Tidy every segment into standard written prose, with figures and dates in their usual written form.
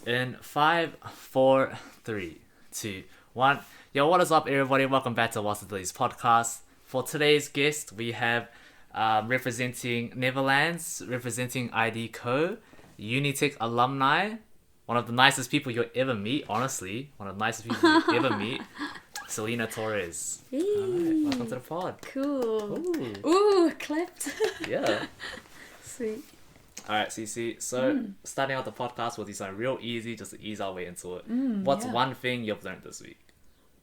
In 5, 4, 3, 2, 1. Yo, what is up, everybody? Welcome back to What's the Dillies podcast. For today's guest, we have representing Neverlands, representing IDCO, Unitech alumni, one of the nicest people you'll ever meet, honestly. One of the nicest people you'll ever meet, Celina Torres. Hey. Alright, welcome to the pod. Cool. Ooh, clapped. Yeah. Sweet. Alright, Cece. So, starting out the podcast will be something real easy, just to ease our way into it. What's one thing you've learned this week?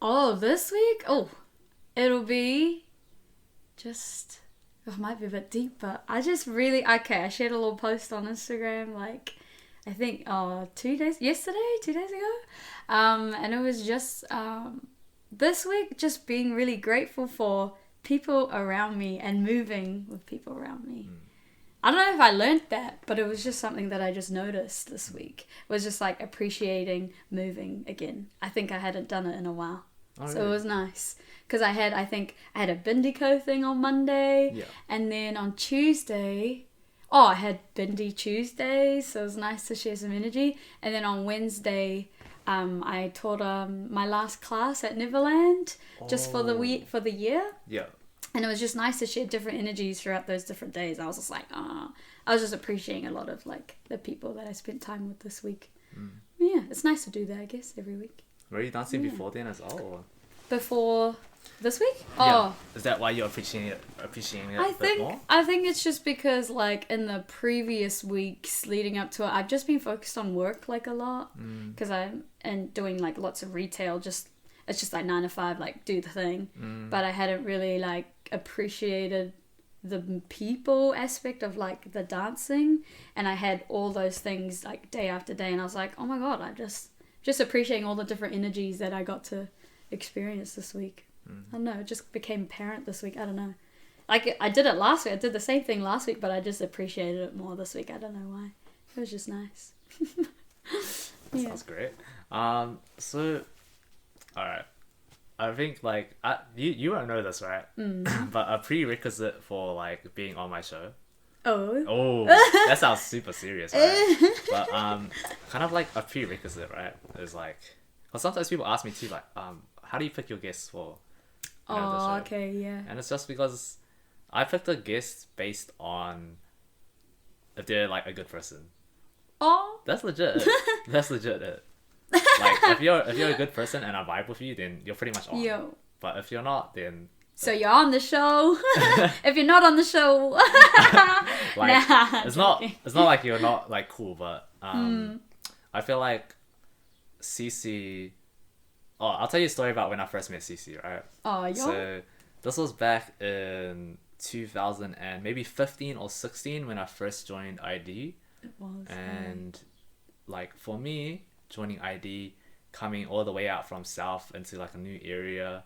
Oh, this week? Oh, it'll be just... It might be a bit deep, but I just really... Okay, I shared a little post on Instagram, like, I think, 2 days... Yesterday? 2 days ago? And it was just... this week, just being really grateful for people around me and moving with people around me. I don't know if I learned that, but it was just something that I just noticed this week. It was just like appreciating moving again. I think I hadn't done it in a while. Oh, so really? it was nice. Because I had a IDCO thing on Monday. Yeah. And then on Tuesday, I had Bindi Tuesday. So it was nice to share some energy. And then on Wednesday, I taught my last class at Neverland just for the year. Yeah. And it was just nice to share different energies throughout those different days. I was just like, I was just appreciating a lot of like the people that I spent time with this week. Yeah, it's nice to do that, I guess, every week. Were you dancing before then as well? Or? Before this week? Yeah. Is that why you're appreciating it a bit more? I think it's just because like in the previous weeks leading up to it, I've just been focused on work like a lot because I'm doing like lots of retail. It's just like 9 to 5, like do the thing. But I hadn't really like appreciated the people aspect of like the dancing, and I had all those things like day after day, and I was like, oh my god, I just appreciating all the different energies that I got to experience this week. I don't know, it just became apparent this week. I don't know, like I did it last week, I did the same thing last week, but I just appreciated it more this week. I don't know why. It was just nice. That sounds great. So alright, I think like you won't know this, right? But a prerequisite for like being on my show. Oh, that sounds super serious, right? But kind of like a prerequisite, right? Is like, well, sometimes people ask me too, like, how do you pick your guests for? The show? Okay, yeah. And it's just because I picked a guest based on if they're like a good person. Oh, That's legit. That's legit it. Like if you're a good person and I vibe with you, then you're pretty much on. yo. But if you're not, then So you're on the show. If you're not on the show, like nah, it's not like you're not like cool, but I feel like Cece. Oh, I'll tell you a story about when I first met Cece, right? Oh, yo. So this was back in 2000 and maybe 15 or 16 when I first joined ID. It was. And like for me, joining ID, coming all the way out from South into like a new area,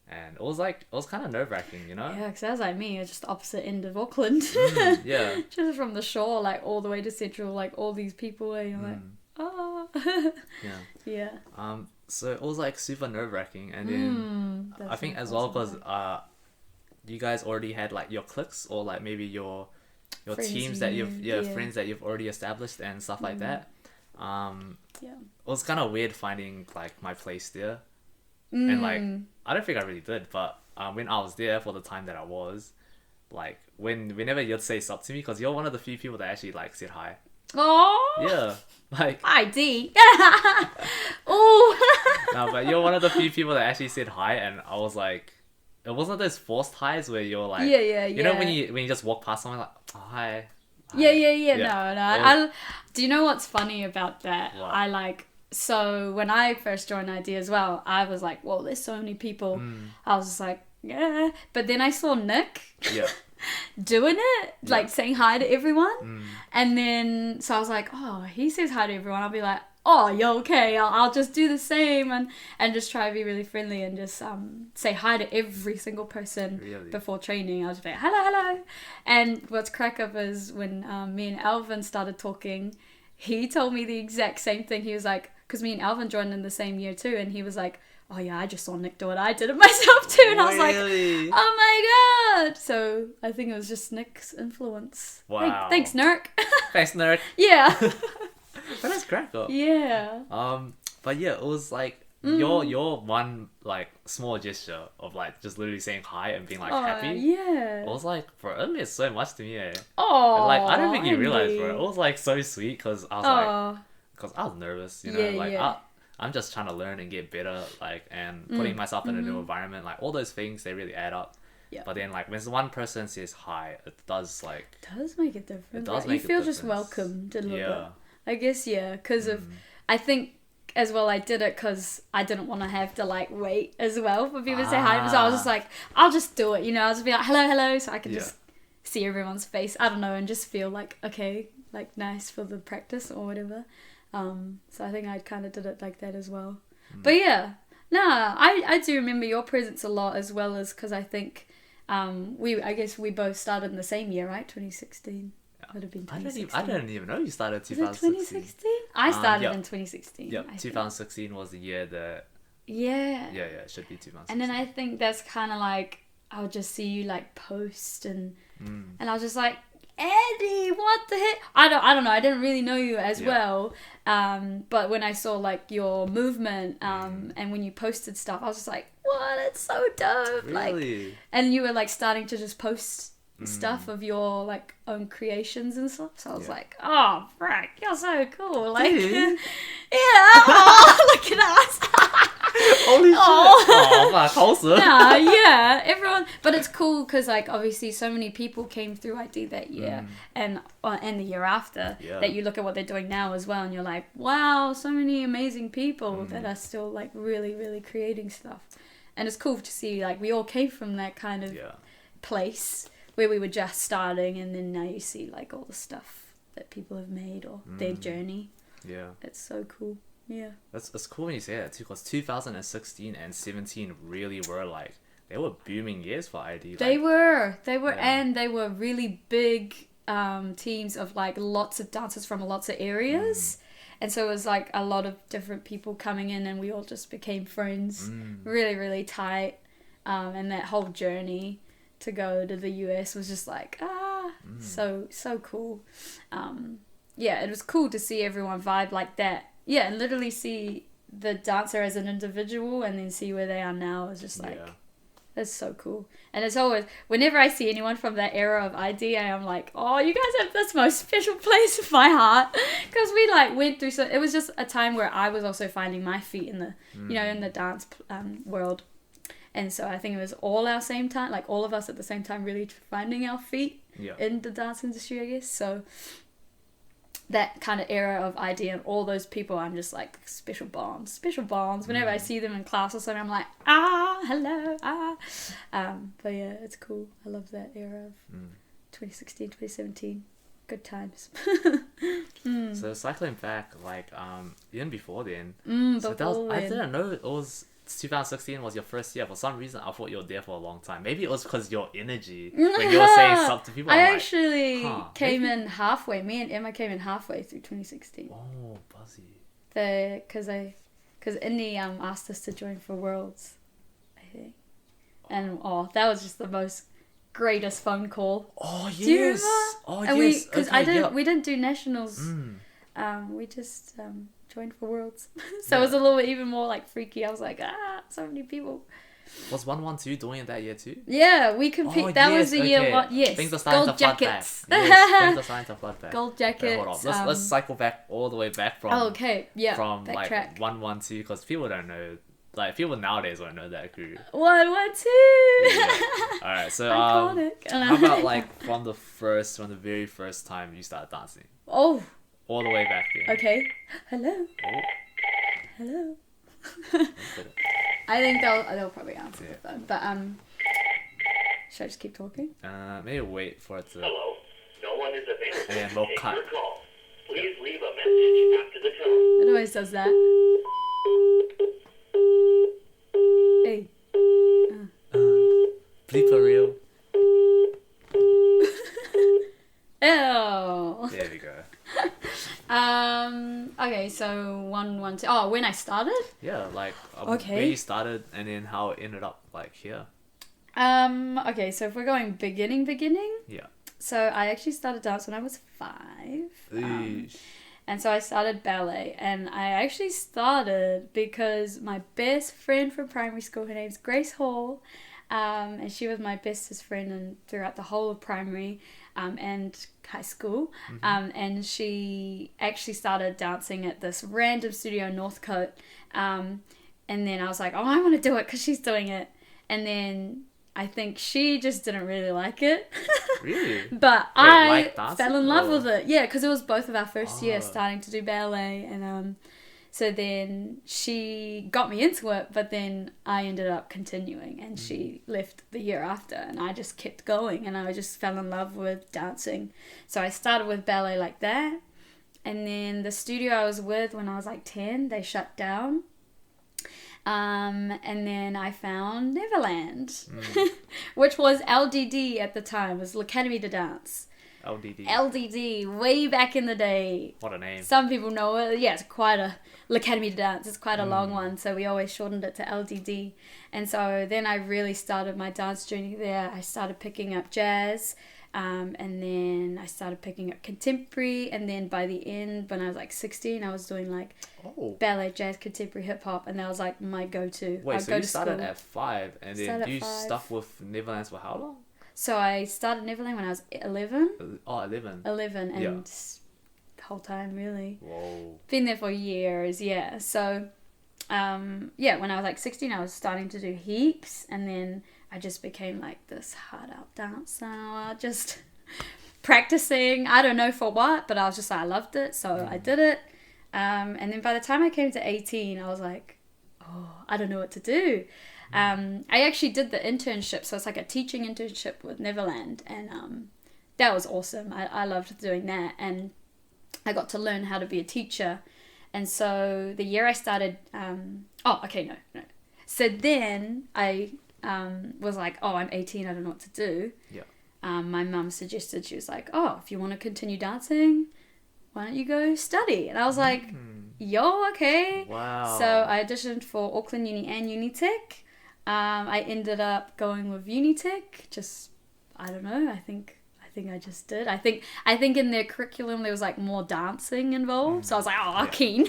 and it was kind of nerve-wracking, you know? Yeah, because that was like me, it's just the opposite end of Auckland. Yeah. Just from the shore, like all the way to Central, like all these people, and you're like, oh. Yeah. Yeah. So it was like super nerve-wracking, and then I think as well because you guys already had like your cliques or like maybe your Friends teams that you've yeah. friends that you've already established and stuff like that. Yeah. It was kind of weird finding like my place there, and like I don't think I really did, but when I was there for the time that I was, like whenever you'd say something to me, because you're one of the few people that actually like said hi. Oh. Yeah, like ID. Oh. no, but you're one of the few people that actually said hi, and I was like, it wasn't those forced highs where you're like, you know when you just walk past someone like, oh, hi. Yeah. Yeah. No. Do you know what's funny about that? What? So when I first joined ID as well, I was like, well, there's so many people. I was just like, yeah. But then I saw Nick doing it, like saying hi to everyone. And then, so I was like, oh, he says hi to everyone. I'll be like, oh, yeah, okay, I'll just do the same and just try to be really friendly and just say hi to every single person before training. I was just like, hello. And what's crack up is when me and Alvin started talking, he told me the exact same thing. He was like, because me and Alvin joined in the same year too, and he was like, oh yeah, I just saw Nick do it. I did it myself too. And I was like, oh my god. So I think it was just Nick's influence. Wow. Thanks, Nurk. Thanks, nerd. Yeah. But that's cracker. Yeah. But yeah, it was like your one like small gesture of like just literally saying hi and being like happy. Yeah. It was like, bro, it meant so much to me. Oh. And, like, I don't think you realized, bro. It was like so sweet because I was like, because I was nervous, you know, like I'm just trying to learn and get better, like, and putting myself in a new environment, like all those things, they really add up. Yeah. But then, like, when one person says hi, it does like. It does make a difference. It does like, make you feel a difference. just welcomed a little bit. I guess because of, Mm. I think as well I did it because I didn't want to have to like wait as well for people to say hi. So I was just like, I'll just do it, you know. I'll just be like, hello, so I can just see everyone's face. I don't know, and just feel like okay, like nice for the practice or whatever. So I think I kind of did it like that as well. But yeah, I do remember your presence a lot as well as because I think I guess we both started in the same year, right? 2016. Would have been 2016. I didn't even know you started 2016. 2016? I started in 2016. Yep, 2016 was the year that. Yeah. Yeah, it should be 2016. And then I think that's kind of like I'll just see you like post and I was just like, Eddie, what the heck? I don't know. I didn't really know you as well. But when I saw like your movement and when you posted stuff, I was just like, what? It's so dope. Really? Like, and you were like starting to just post stuff of your like own creations and stuff. So I was like, oh, Frank, you're so cool. Like, yeah. Oh, look at us. Holy shit. Oh, my closer. Yeah, everyone. But it's cool because, like, obviously so many people came through ID that year and the year after that you look at what they're doing now as well and you're like, wow, so many amazing people that are still, like, really, really creating stuff. And it's cool to see, like, we all came from that kind of place where we were just starting and then now you see, like, all the stuff that people have made or their journey. Yeah. It's so cool. Yeah. It's cool when you say that too, because 2016 and 17 really were like, they were booming years for ID. Like, they were, and they were really big teams of like lots of dancers from lots of areas. And so it was like a lot of different people coming in and we all just became friends, really, really tight. And that whole journey to go to the US was just like, so cool. Yeah, it was cool to see everyone vibe like that. Yeah, and literally see the dancer as an individual and then see where they are now is just like, that's so cool. And it's always, whenever I see anyone from that era of ID, I am like, oh, you guys have this most special place in my heart. Because we like went through, so it was just a time where I was also finding my feet in the, you know, in the dance world. And so I think it was all our same time, like all of us at the same time really finding our feet in the dance industry, I guess. So that kind of era of ID and all those people, I'm just like special bonds. Whenever I see them in class or something, I'm like, hello, but yeah, it's cool. I love that era of 2016, 2017. Good times. So cycling back, like even before then, so that was, I didn't know it was 2016 was your first year. For some reason, I thought you were there for a long time. Maybe it was because your energy when you were saying stuff to people. I actually came in halfway. Me and Emma came in halfway through 2016. Oh, buzzy. Because Indy asked us to join for Worlds, I think, and that was just the most greatest phone call. Oh yes. Do you remember? Oh and yes. Because we didn't do nationals. We just joined for Worlds. So it was a little bit even more like freaky. I was like, so many people. Was 112 doing it that year too? Yeah, we compete. That was the year one. Yes, things are starting gold to flood jackets. Back. Yes, things are starting to flood back. Gold jackets. Hold on. Let's cycle back all the way back from. From like track. 112 because people don't know. Like people nowadays won't know that crew. 112. All right, so iconic. How about like from the very first time you started dancing? Oh. All the way back then. Okay. Hello. Oh. Hello. I think they'll probably answer the phone. But should I just keep talking? Maybe wait for it to. Hello. No one is available And to we'll take cut. your call. Please leave a message after the tone. It always does that. Hey. Bleeper reel. Ew. There we go. Okay, so 112. Oh, when I started? Yeah, like okay. where you started and then how it ended up like here. Okay, so if we're going beginning. Yeah. So I actually started dance when I was 5. And so I started ballet, and I actually started because my best friend from primary school, her name's Grace Hall, and she was my bestest friend and throughout the whole of primary and high school. And she actually started dancing at this random studio in Northcote. And then I was like, oh, I want to do it because she's doing it. And then I think she just didn't really like it. Really? But Wait, I like dancing, fell in love or- with it. Yeah, because it was both of our first year Oh. starting to do ballet. And so then she got me into it, but then I ended up continuing, and she left the year after, and I just kept going, and I just fell in love with dancing. So I started with ballet like that. And then the studio I was with when I was like 10, they shut down. And then I found Neverland, which was LDD at the time, was L'Académie de Dance. LDD. LDD, way back in the day. What a name. Some people know it. Yeah, it's quite a L'Académie de Dance. It's quite a long one, so we always shortened it to LDD. And so then I really started my dance journey there. I started picking up jazz. And then I started picking up contemporary, and then by the end, when I was like 16, I was doing like ballet, jazz, contemporary, hip hop, and that was like my go-to. Wait, I'd so go you to started school. at 5, and then Started you at 5. stuck with Neverlands for how long? So I started Neverland when I was 11. Oh, 11. 11, and Yeah. the whole time, really. Whoa. Been there for years, yeah. So, yeah, when I was like 16, I was starting to do heaps, and then I just became like this hard-out dancer, just practicing. I don't know for what, but I was just like, I loved it, so I did it. And then by the time I came to 18, I was like, oh, I don't know what to do. I actually did the internship, so it's like a teaching internship with Neverland, and that was awesome. I loved doing that, and I got to learn how to be a teacher. And so the year I started, no. So then I was like, oh, I'm 18, I don't know what to do. Yeah. My mum suggested, she was like, oh, if you want to continue dancing, why don't you go study? And I was like, yo, okay. Wow. So I auditioned for Auckland Uni and Unitec. I ended up going with Unitec. Just, I don't know. I think I just did. I think in their curriculum there was like more dancing involved. So I was like, oh, keen.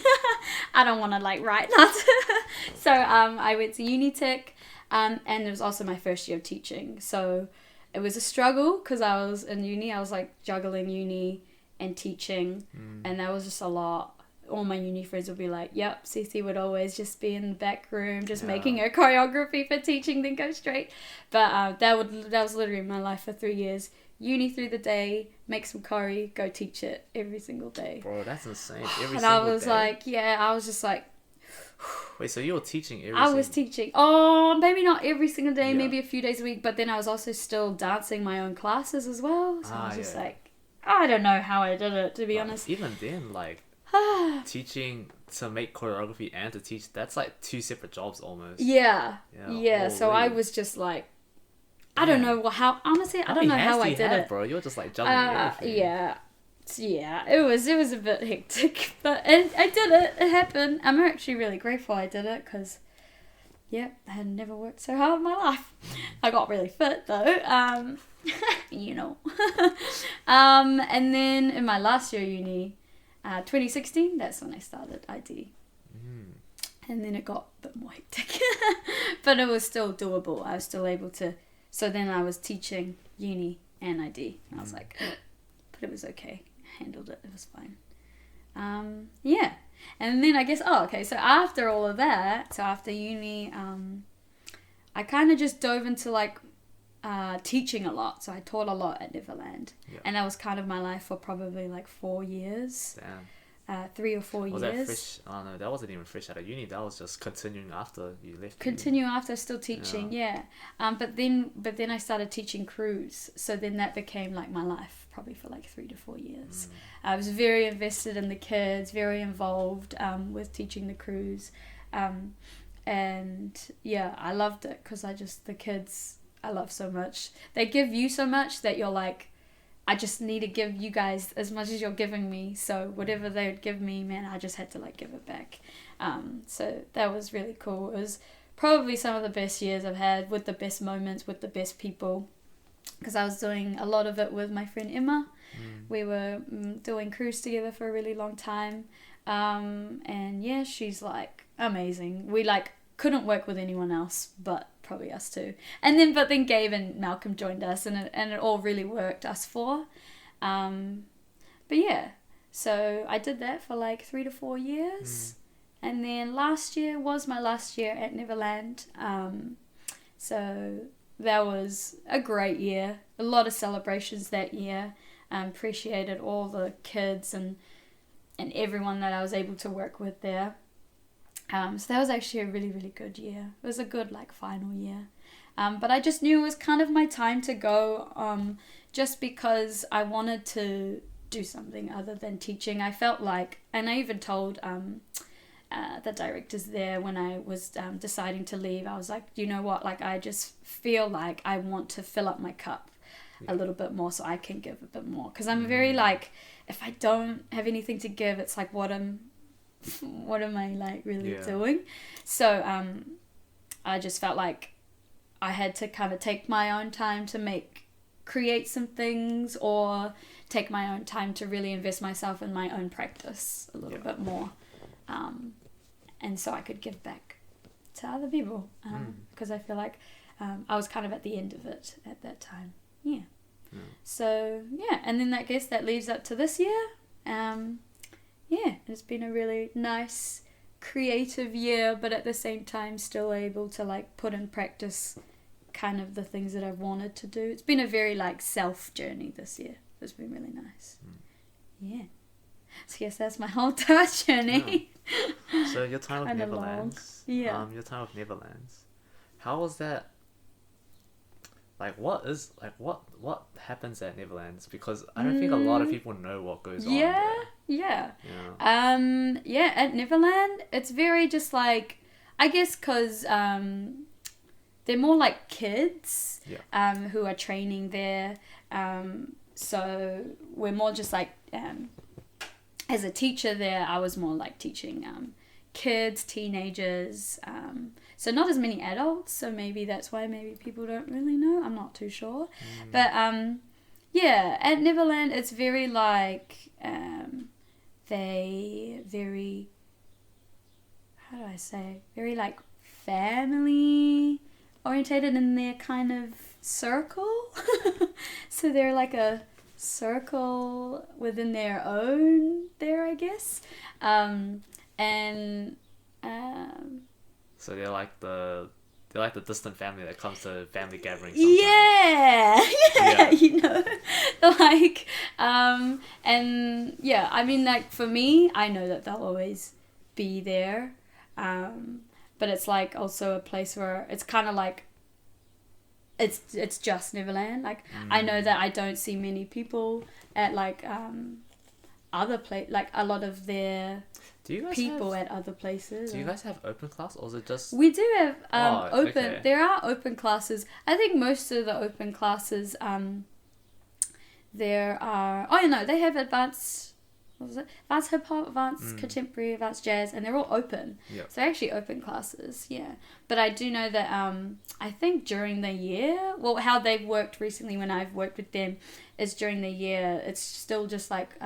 I don't want to like write that. So I went to Unitec, and it was also my first year of teaching. So it was a struggle because I was in uni. I was like juggling uni and teaching, and that was just a lot. All my uni friends would be like, yep, Cece would always just be in the back room just making her choreography for teaching, then go straight. But that was literally my life for 3 years. Uni through the day, make some choreo, go teach it every single day. Bro, that's insane. And I was like, I was just like... Wait, so you were teaching every I was teaching. Oh, maybe not every single day, maybe a few days a week, but then I was also still dancing my own classes as well. So I was just like, I don't know how I did it, to be honest. Even then, like, teaching to make choreography and to teach, that's like 2 separate jobs almost. Yeah. So I holy. was just like, I don't know how, honestly, I don't know how I did it. Bro, you were just like juggling everything. Yeah, it was a bit hectic, but I did it. It happened. I'm actually really grateful I did it because, I had never worked so hard in my life. I got really fit though, you know. And then in my last year of uni, 2016, that's when I started ID. And then it got a bit more hectic, but it was still doable. I was still able to. So then I was teaching uni and ID, and I was like, but it was okay. Handled it. It was fine. And then I guess, so after all of that, so after uni, I kind of just dove into like teaching a lot. So I taught a lot at Neverland, and that was kind of my life for probably like 4 years. Damn. 3 or 4 Was years. that fresh? Oh no, that wasn't even fresh out of uni. That was just continuing after you left. Continue after still teaching, but then I started teaching crews, so then that became like my life probably for like 3 to 4 years. I was very invested in the kids, very involved with teaching the crews, and I loved it because the kids I love so much. They give you so much that you're like, I just need to give you guys as much as you're giving me. So whatever they would give me, man, I just had to like give it back. So that was really cool. It was probably some of the best years I've had, with the best moments, with the best people. because I was doing a lot of it with my friend Emma. We were doing cruise together for a really long time. And yeah, she's like amazing. We like couldn't work with anyone else but probably us two. And then but then Gabe and Malcolm joined us, and it all really worked, us four. But yeah, so I did that for like 3 to 4 years. And then last year was my last year at Neverland. So that was a great year. A lot of celebrations that year. Appreciated all the kids and everyone that I was able to work with there. So that was actually a really, really good year. It was a good like final year. But I just knew it was kind of my time to go, just because I wanted to do something other than teaching. I felt like, and I even told the directors there when I was deciding to leave, I was like, you know what, like I just feel like I want to fill up my cup a little bit more so I can give a bit more, because I'm very like, if I don't have anything to give, it's like what am I like really doing? So I just felt like I had to kind of take my own time to create some things, or take my own time to really invest myself in my own practice a little bit more, and so I could give back to other people, because I feel like I was kind of at the end of it at that time. So yeah, and then I guess that leads up to this year. It's been a really nice creative year, but at the same time still able to like put in practice kind of the things that I've wanted to do. It's been a very like self journey this year. It's been really nice. So yes, that's my whole Torres journey. So your time with Neverlands. Your time with Neverlands. How was that? Like what happens at Neverlands? Because I don't think a lot of people know what goes on there. At Neverland it's very just like, I guess because they're more like kids who are training there, so we're more just like as a teacher there I was more like teaching kids, teenagers, so not as many adults, so maybe that's why maybe people don't really know, I'm not too sure. But at Neverland it's very like very like family orientated in their kind of circle. So they're like a circle within their own there, I guess. So they're like the distant family that comes to family gatherings sometimes. Yeah. You know, like I mean, like for me, I know that they'll always be there, but it's like also a place where it's kind of like it's just Neverland. Like I know that I don't see many people at like other like a lot of their people at other places. Do you guys have open class, or is it just? We do have open. Okay. There are open classes. I think most of the open classes there are. Oh no, they have advanced. What was it? Advanced hip hop, advanced contemporary, advanced jazz, and they're all open. Yep. So actually open classes, yeah. But I do know that I think during the year, well, how they've worked recently when I've worked with them is during the year. It's still just like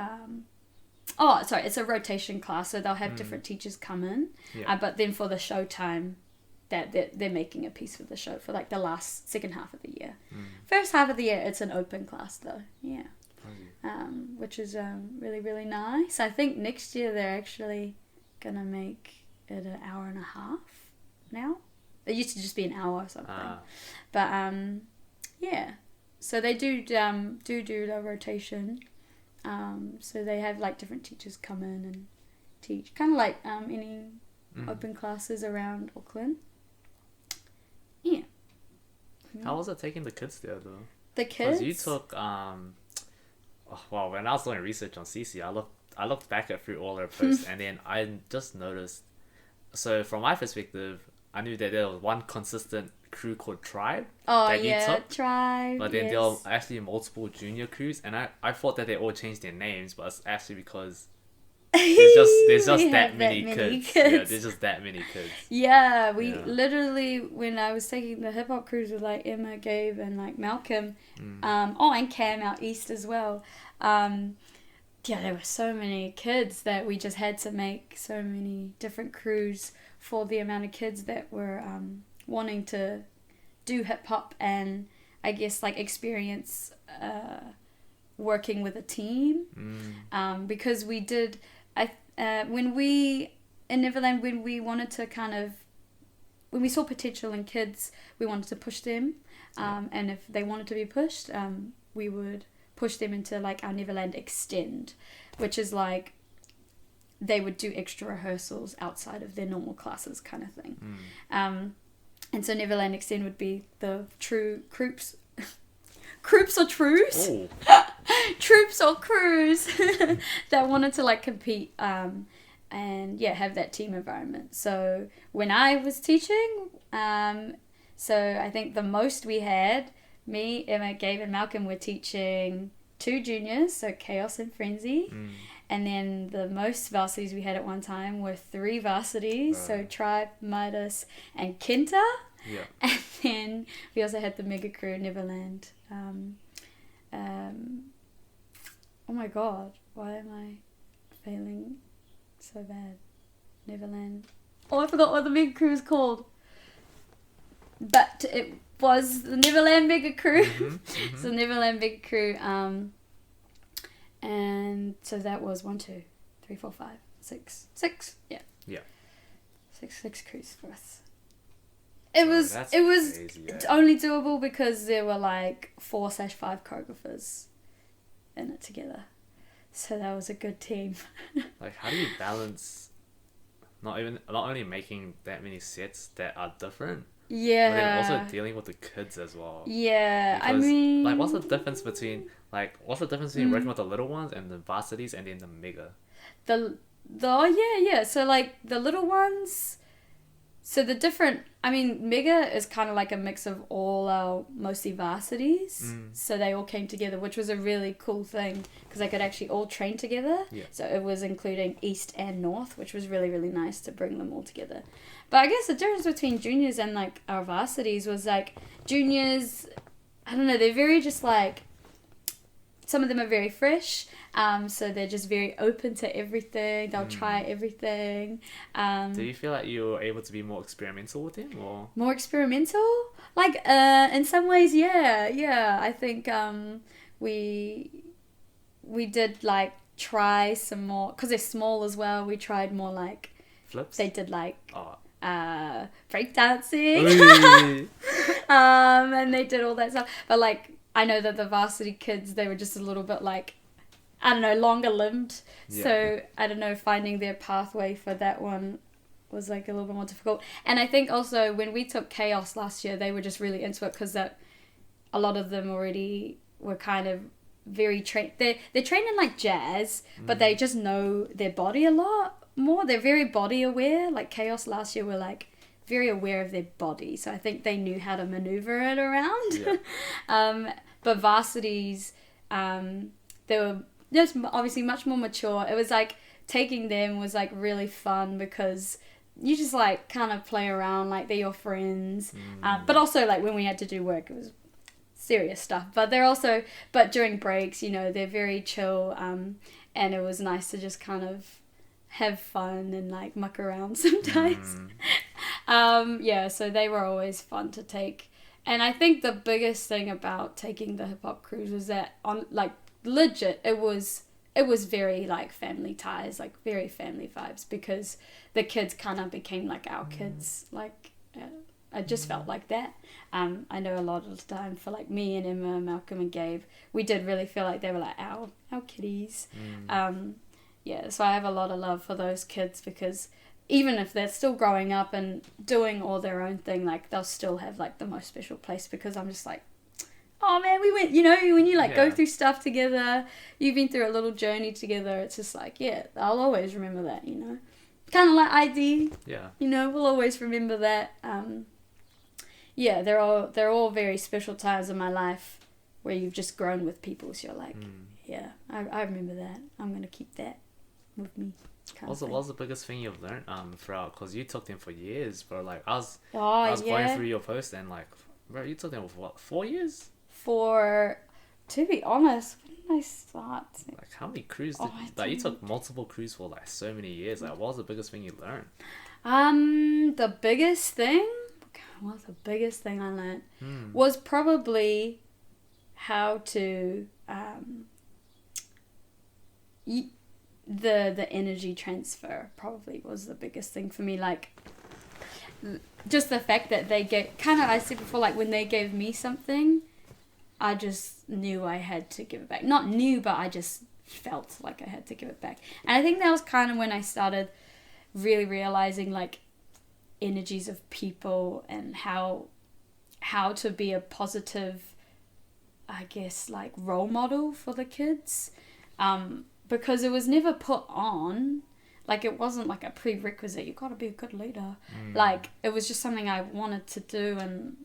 it's a rotation class, so they'll have different teachers come in. Yeah. But then for the show time, that they're making a piece for the show for like the second half of the year. First half of the year, it's an open class though. Yeah. Which is really, really nice. I think next year they're actually gonna make it an hour and a half now. It used to just be an hour or something. But so they do the rotation. So they have like different teachers come in and teach, kind of like any open classes around Auckland. Yeah. How was it taking the kids there though? The kids? Because you took when I was doing research on Cece, I looked back through all her posts and then I just noticed. So from my perspective, I knew that there was one consistent crew called Tribe. Tribe. But then there were actually multiple junior crews, and I thought that they all changed their names, but it's actually because There's just We that have many that many kids. Yeah, kids. there's just that many kids. Yeah, we Yeah. literally, when I was taking the hip hop cruise with like Emma, Gabe, and like Malcolm, Mm. and Cam out east as well. Yeah, there were so many kids that we just had to make so many different crews for the amount of kids that were wanting to do hip hop and I guess like experience working with a team. Because we did, when we in Neverland, when we wanted to when we saw potential in kids, we wanted to push them, and if they wanted to be pushed, we would push them into like our Neverland Extend, which is like they would do extra rehearsals outside of their normal classes kind of thing. And so Neverland Extend would be the true Croops or Trues? Oh. Troops or crews that wanted to like compete and have that team environment. So when I was teaching, so I think the most we had, me, Emma, Gabe, and Malcolm were teaching 2 juniors, so Chaos and Frenzy. And then the most varsities we had at one time were 3 varsities, so Tribe, Midas, and Kenta. Yeah. And then we also had the mega crew, Neverland. Oh my god, why am I failing so bad? Neverland. Oh, I forgot what the mega crew is called. But it was the Neverland Mega Crew. So Neverland Mega Crew. And so that was 1, 2, 3, 4, 5, 6. 6. Yeah. Yeah. 6 crews for us. It was crazy, yeah. only doable because there were like 4/5 choreographers in it together. So that was a good team. Like, how do you balance not only making that many sets that are different, Yeah. but then also dealing with the kids as well? Yeah, Because, I mean, like, what's the difference between working with the little ones and the varsities and then the mega? So like the little ones, so the different, I mean, mega is kind of like a mix of all our mostly varsities. So they all came together, which was a really cool thing because they could actually all train together. Yeah. So it was including East and North, which was really, really nice to bring them all together. But I guess the difference between juniors and like our varsities was like juniors, I don't know, they're very just like, some of them are very fresh, so they're just very open to everything. They'll try everything. Do you feel like you were able to be more experimental with them, or More experimental? Like, in some ways, yeah. I think we did like try some more, because they're small as well. We tried more like flips? they did like Oh. breakdancing, and they did all that stuff. But like, I know that the varsity kids, they were just a little bit like, I don't know, longer limbed. Yeah. So I don't know, finding their pathway for that one was like a little bit more difficult. And I think also when we took Chaos last year, they were just really into it because that a lot of them already were kind of very trained. They're trained in like jazz, but they just know their body a lot more. They're very body aware. Like Chaos last year were like very aware of their body, so I think they knew how to maneuver it around. Yeah. But varsities, they were just obviously much more mature. It was like taking them was like really fun because you just like kind of play around like they're your friends. But also like when we had to do work, it was serious stuff. But during breaks, you know, they're very chill. And it was nice to just kind of have fun and like muck around sometimes. So they were always fun to take. And I think the biggest thing about taking the hip hop cruise was that on like legit it was very like family ties, like very family vibes, because the kids kind of became like our kids. Like I just felt like that. I know a lot of the time for like me and Emma, Malcolm and Gabe, we did really feel like they were like our kiddies. So I have a lot of love for those kids because even if they're still growing up and doing all their own thing, like they'll still have like the most special place because I'm just like, oh man, we went, you know, when you like go through stuff together, you've been through a little journey together, it's just like, yeah, I'll always remember that, you know. Kind of like ID, you know, we'll always remember that. They're all very special times in my life where you've just grown with people, so you're like, I remember that, I'm going to keep that. with me. What was the biggest thing you've learned throughout? Because you took them for years, bro. Like I was going through your post and like, bro, you took them for what, 4 years? To be honest, when did I start? Like how many crews you took multiple crews for like so many years. Like what was the biggest thing you learned? The biggest thing? What was the biggest thing I learned? Was probably how to the energy transfer probably was the biggest thing for me. Like just the fact that they get kind of, I said before, like when they gave me something, I just knew I had to give it back. Not knew, but I just felt like I had to give it back. And I think that was kind of when I started really realizing like energies of people and how to be a positive, I guess, like role model for the kids. Because it was never put on, like it wasn't like a prerequisite, you've got to be a good leader. Like it was just something I wanted to do, and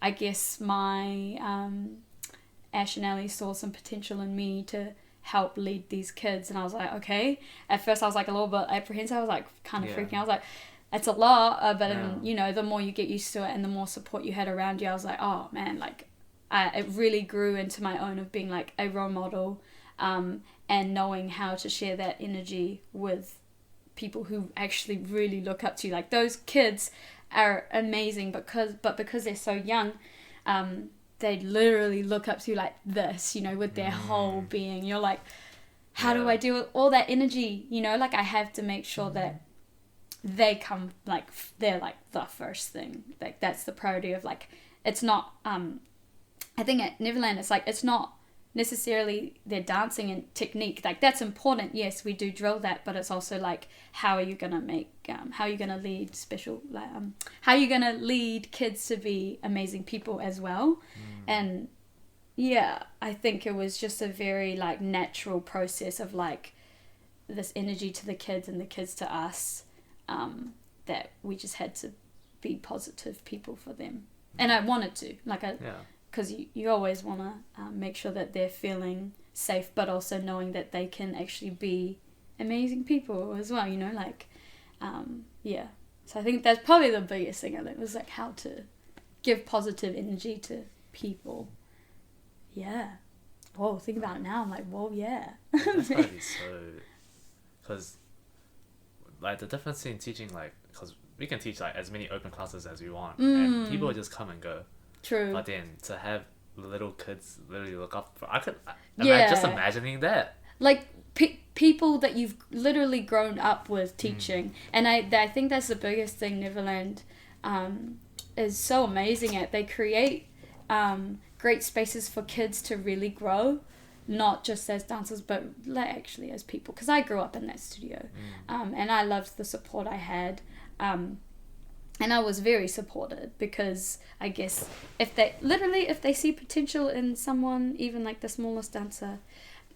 I guess my Ash and Ellie saw some potential in me to help lead these kids, and I was like, okay. At first I was like a little bit apprehensive, I was like kind of freaking out. I was like, it's a lot, but then, you know, the more you get used to it and the more support you had around you, I was like, oh man, like it really grew into my own of being like a role model, and knowing how to share that energy with people who actually really look up to you. Like those kids are amazing because they're so young, they literally look up to you like this, you know, with their whole being. You're like, how do I deal with all that energy? You know, like I have to make sure that they come, like they're like the first thing. Like that's the priority of like, it's not, I think at Neverland it's like, it's not necessarily their dancing and technique, like that's important, yes, we do drill that, but it's also like how are you gonna make how are you gonna lead special how are you gonna lead kids to be amazing people as well. And yeah, I think it was just a very like natural process of like this energy to the kids and the kids to us, that we just had to be positive people for them, and I wanted to because you always want to make sure that they're feeling safe, but also knowing that they can actually be amazing people as well, you know, like, So I think that's probably the biggest thing I learned, was like how to give positive energy to people. Yeah. Whoa, think about it now, I'm like, whoa, yeah. That's gotta be so... Because, like, the difference in teaching, like, because we can teach, like, as many open classes as we want, and people just come and go. True. But then to have little kids literally look up for, just imagining that. Like people that you've literally grown up with teaching, and I think that's the biggest thing Neverland is so amazing at. They create great spaces for kids to really grow, not just as dancers, but like actually as people. Because I grew up in that studio, and I loved the support I had. And I was very supported, because I guess if they see potential in someone, even like the smallest dancer,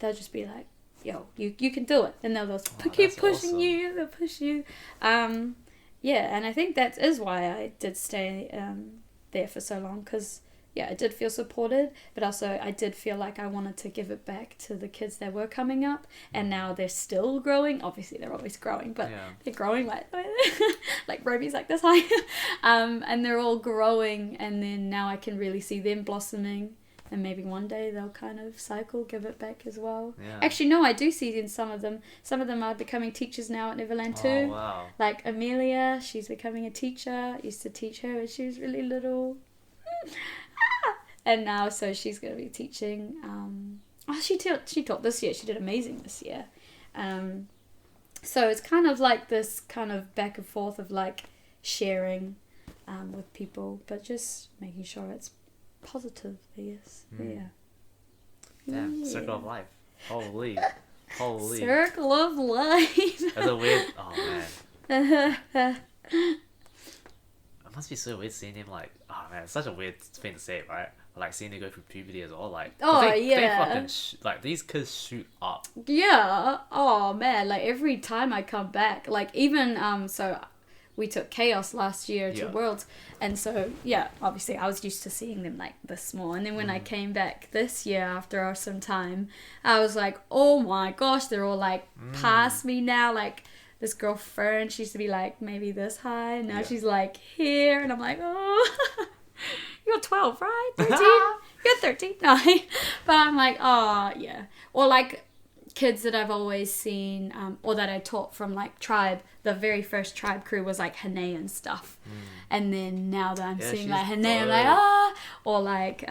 they'll just be like, yo, you can do it. And they'll just keep pushing awesome. You, they'll push you. And I think that is why I did stay there for so long, because I did feel supported, but also I did feel like I wanted to give it back to the kids that were coming up, and now they're still growing. Obviously they're always growing, but they're growing like Roby's like this high, and they're all growing, and then now I can really see them blossoming, and maybe one day they'll kind of give it back as well. Actually no, I do see in some of them are becoming teachers now at Neverland too. Oh, wow. Like Amelia, she's becoming a teacher. I used to teach her when she was really little. And now, so she's going to be teaching. She taught this year. She did amazing this year. So it's kind of like this kind of back and forth of like sharing with people, but just making sure it's positive, I guess. Damn, circle of life. Holy. Circle of life. That's a weird... Oh, man. It must be so weird seeing him like... Oh, man, it's such a weird thing to say, right? Like seeing them go through puberty as well, like they fucking like these kids shoot up. Yeah. Oh man, like every time I come back, like even so we took Chaos last year to Yeah. Worlds, and so yeah, obviously I was used to seeing them like this small, and then when I came back this year after some time, I was like, oh my gosh, they're all like past me now. Like this girl Fern, she used to be like maybe this high, and now she's like here, and I'm like, oh. You're 12, right? 13? You're 13. No. But I'm like, oh, yeah. Or like kids that I've always seen, or that I taught from like Tribe. The very first Tribe crew was like Hane and stuff. And then now that I'm seeing like Hane, I'm like, ah. Or like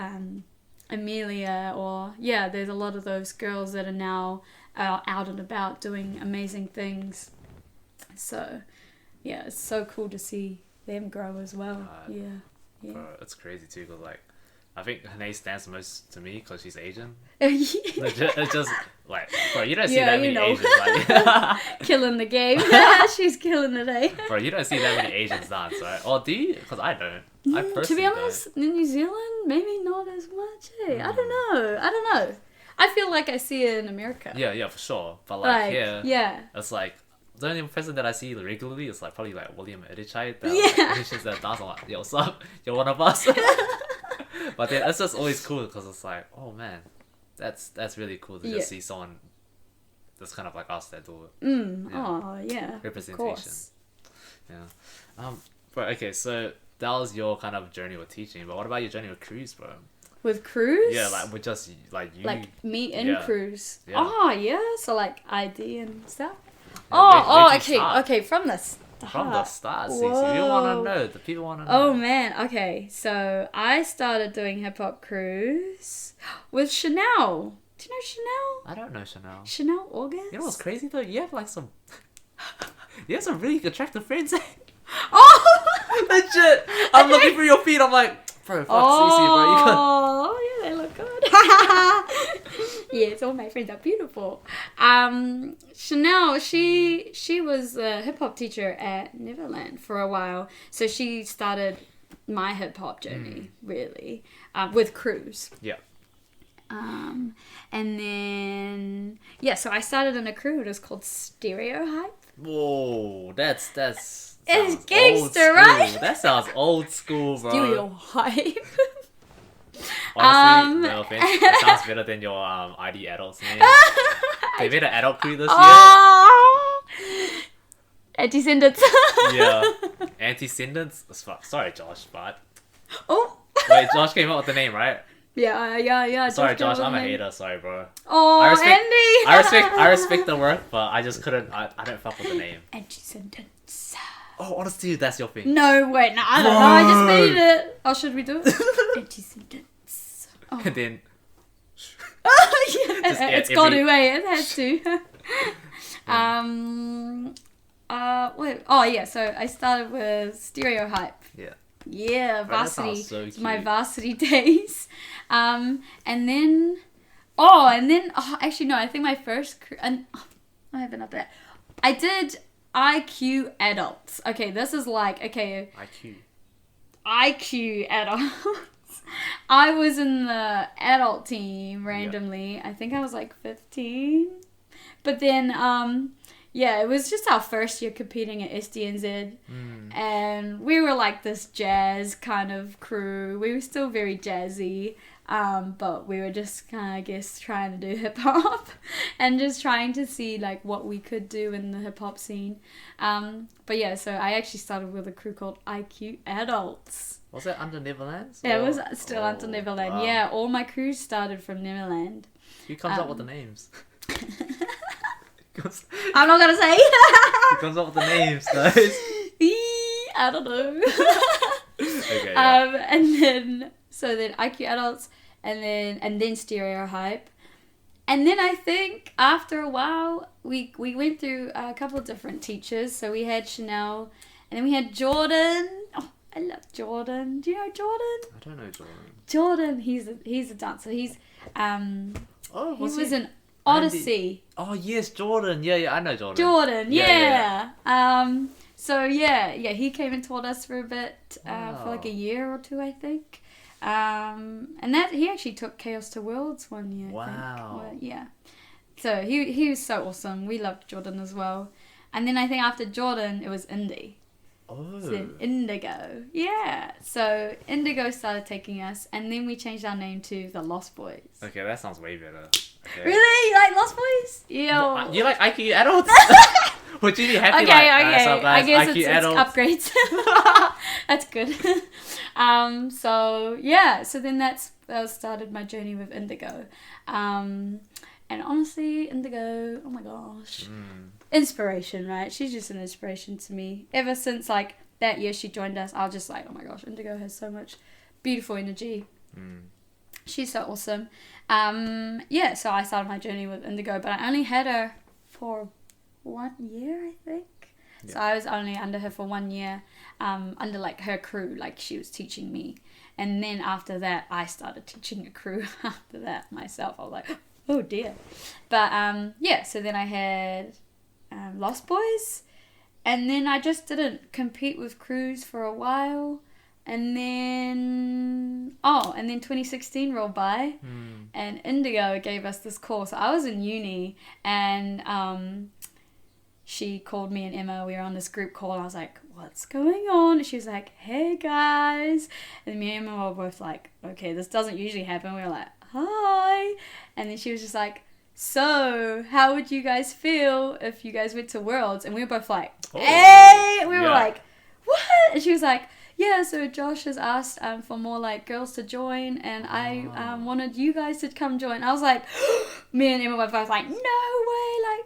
Amelia, or yeah, there's a lot of those girls that are now out and about doing amazing things. So yeah, it's so cool to see them grow as well. Yeah. Bro, it's crazy too, because like I think Hane stands most to me because she's Asian. Yeah. It's just like, bro, you don't see Yeah, that you many know. Asians like Killing the game. She's killing the day. bro, you don't see that many Asians dance, right? Or do you? Because I don't. I personally To be honest, in New Zealand, maybe not as much. Hey, I don't know. I feel like I see it in America. don't. Yeah, for sure. But like here, yeah. it's like the only person that I see regularly is like probably like William Edichai. Yeah. Like, Asians that dance. I'm like, yo, what's up? You're one of us. But then it's just always cool because it's like, oh man, that's really cool to just see someone that's kind of like us that do it. Oh yeah. Representation. Of course. Yeah. But okay, so that was your kind of journey with teaching. But what about your journey with Crews, bro? With Crews? Yeah, like with just like you. Like me in Crews. Yeah. Oh yeah. So like ID and stuff. Yeah, where'd you Okay. start? Okay. From the start. From the start, Cece. We want to know. The people want to know. Oh man, okay. So I started doing hip hop crews with Chanel. Do you know Chanel? I don't know Chanel. Chanel August? You know what's crazy though? You have like some. You have some really attractive friends. Oh! Legit. I'm looking for your feet. I'm like, bro, fuck Cece, bro. You can't. Oh, yeah, they look good. Yes, all my friends are beautiful. Chanel, she was a hip hop teacher at Neverland for a while, so she started my hip hop journey really with Crews. Yeah. And then so I started in a crew. It was called Stereohype. Whoa, that's It's sounds gangster, old school. right? That sounds old school, bro. Stereohype. Honestly, no offense, that sounds better than your ID adults name. They made an adult crew this year. Oh, Descendants. Yeah, Antecedents. Sorry, Josh, but Oh. wait, Josh came up with the name, right? Yeah. Sorry, Josh, Josh I'm a hater. Sorry, bro. Oh, I respect, Andy. I respect the work, but I just couldn't. I don't fuck with the name. Descendants. Oh, honestly, that's your thing. No, wait, no, I don't know. I just made it. Oh, should we do it? Descendants. Oh. And then Yeah, Just it's every- got to, it has to. Wait. Oh yeah, so I started with Stereohype. yeah. Yeah, Bro, that varsity. sounds so It's my cute. varsity days. And then actually no, I think my first I haven't up there. I did IQ adults. Okay, this is like IQ adults. I was in the adult team randomly. I think I was like 15. But then it was just our first year competing at SDNZ. And we were like this jazz kind of crew. We were still very jazzy. But we were just kind of, I guess, trying to do hip hop and just trying to see like what we could do in the hip hop scene. But yeah, so I actually started with a crew called IQ Adults. Was it under Neverland? Yeah, it was still under Neverland. Wow. Yeah, all my crews started from Neverland. Who comes up with the names? I'm not gonna say. Who comes up with the names, guys? I don't know. Okay. Yeah. And then IQ Adults, and then Stereohype, and then I think after a while we went through a couple of different teachers. So we had Chanel, and then we had Jordan. Oh, I love Jordan. Do you know Jordan? I don't know Jordan. Jordan, he's a dancer. He's Oh, he was in Odyssey. Oh yes, Jordan. Yeah, I know Jordan. Jordan, Yeah. So yeah, he came and taught us for a bit, for like a year or two, I think. And that he actually took Chaos to Worlds one year. Wow. I think. Well, yeah. So he was so awesome. We loved Jordan as well. And then I think after Jordan, it was Indy. Oh. So Indigo. Yeah. So Indigo started taking us, and then we changed our name to the Lost Boys. Okay, that sounds way better. Okay. Really? You like Lost Boys? Yo. You like IQ adults? Would you be happy Okay, like, okay. so guys, I guess IQ it's adults? upgrades. That's good. So yeah, so then that started my journey with Indigo. And honestly, Indigo, oh my gosh. Inspiration, right? She's just an inspiration to me. Ever since like that year she joined us, I was just like, oh my gosh, Indigo has so much beautiful energy. She's so awesome. Yeah, so I started my journey with Indigo, but I only had her for 1 year, I think. Yeah. So I was only under her for 1 year, under like her crew, like she was teaching me. And then after that, I started teaching a crew after that myself. I was like, oh dear. But yeah, so then I had Lost Boys, and then I just didn't compete with crews for a while. And then 2016 rolled by, and Indigo gave us this call. So I was in uni, and she called me and Emma. We were on this group call. I was like, what's going on? And she was like, hey guys. And me and Emma were both like, okay, this doesn't usually happen. We were like, hi. And then she was just like, so how would you guys feel if you guys went to Worlds? And we were both like, hey. And we were like, what? And she was like, yeah, so Josh has asked for more like girls to join, and I wanted you guys to come join. I was like, me and Emma were both like, no way, like,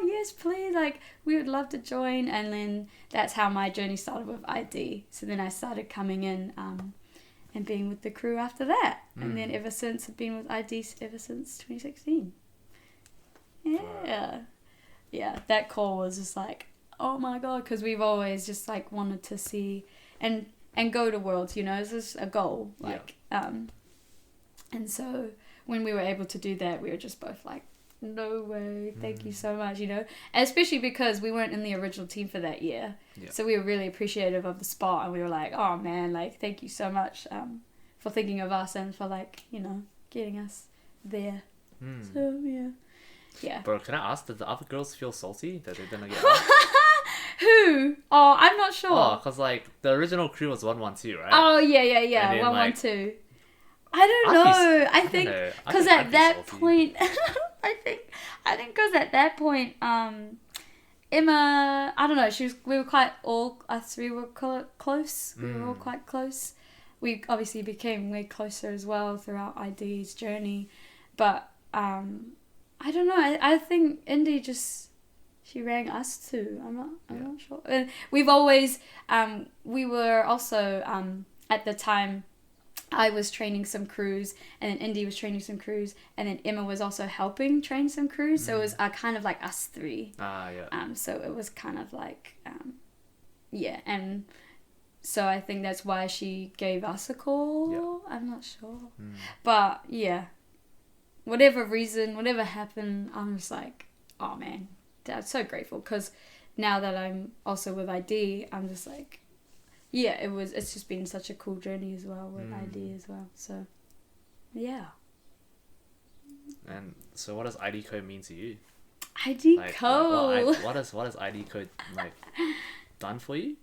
yes, please, like, we would love to join. And then that's how my journey started with ID. So then I started coming in and being with the crew after that. And then ever since, I've been with ID ever since 2016. Yeah. Yeah, that call was just like, oh my God, because we've always just like wanted to see and go to Worlds, you know, it's just a goal, like, and so when we were able to do that, we were just both like, no way, thank you so much, you know, and especially because we weren't in the original team for that year, so we were really appreciative of the spot, and we were like, oh man, like, thank you so much for thinking of us and for like, you know, getting us there. So yeah. Bro, can I ask, did the other girls feel salty that they didn't get out? Who? Oh, I'm not sure. Oh, because like the original crew was 112, right? Oh yeah. 112. I don't know. I think because at that point, I think because at that point, Emma, I don't know. We were quite all us three were close. We were all quite close. We obviously became way closer as well throughout ID's journey, but I don't know. I think Indy just. She rang us too. I'm not sure. And we've always, we were also, at the time, I was training some crews, and then Indy was training some crews, and then Emma was also helping train some crews. So it was kind of like us three. So it was kind of like, and so I think that's why she gave us a call. Yeah. I'm not sure. But yeah, whatever reason, whatever happened, I'm just like, oh man. I'm so grateful, because now that I'm also with ID, I'm just like, yeah, it's just been such a cool journey as well with ID as well. So yeah. And so what does IDCO mean to you? IDCO. What has IDCO like done for you?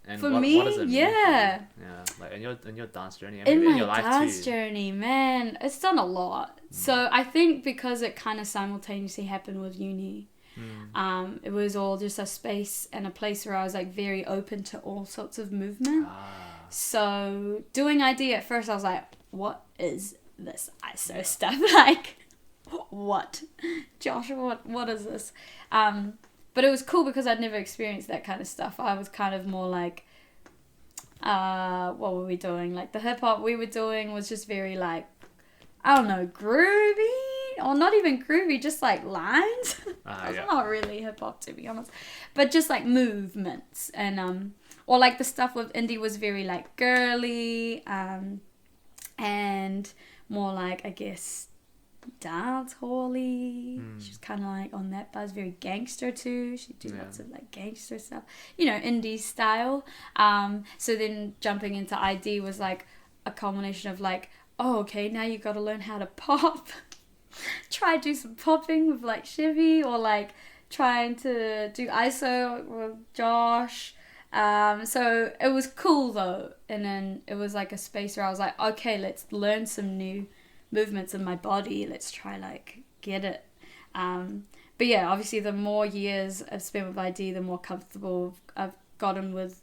And for what does it mean yeah. for you? Yeah, like in your dance journey, and in maybe my your life dance too. journey, man, it's done a lot. So I think because it kind of simultaneously happened with uni. It was all just a space and a place where I was like very open to all sorts of movement. So doing ID at first, I was like, what is this ISO stuff? Like, what? Josh, what is this? But it was cool because I'd never experienced that kind of stuff. I was kind of more like, what were we doing? Like the hip hop we were doing was just very like, I don't know, groovy. Or not even groovy, just like lines. It's not really hip hop, to be honest, but just like movements, and or like the stuff with Indie was very like girly, and more like, I guess, dance hall-y. She's kind of like on that buzz, very gangster too. She'd do lots of like gangster stuff, you know, indie style. So then jumping into ID was like a culmination of like, oh, okay, now you got to learn how to pop. Try to do some popping with like Chevy, or like trying to do ISO with Josh, So it was cool though, and then it was like a space where I was like, okay, let's learn some new movements in my body. Let's try like get it. But yeah, obviously the more years I've spent with ID, the more comfortable I've gotten with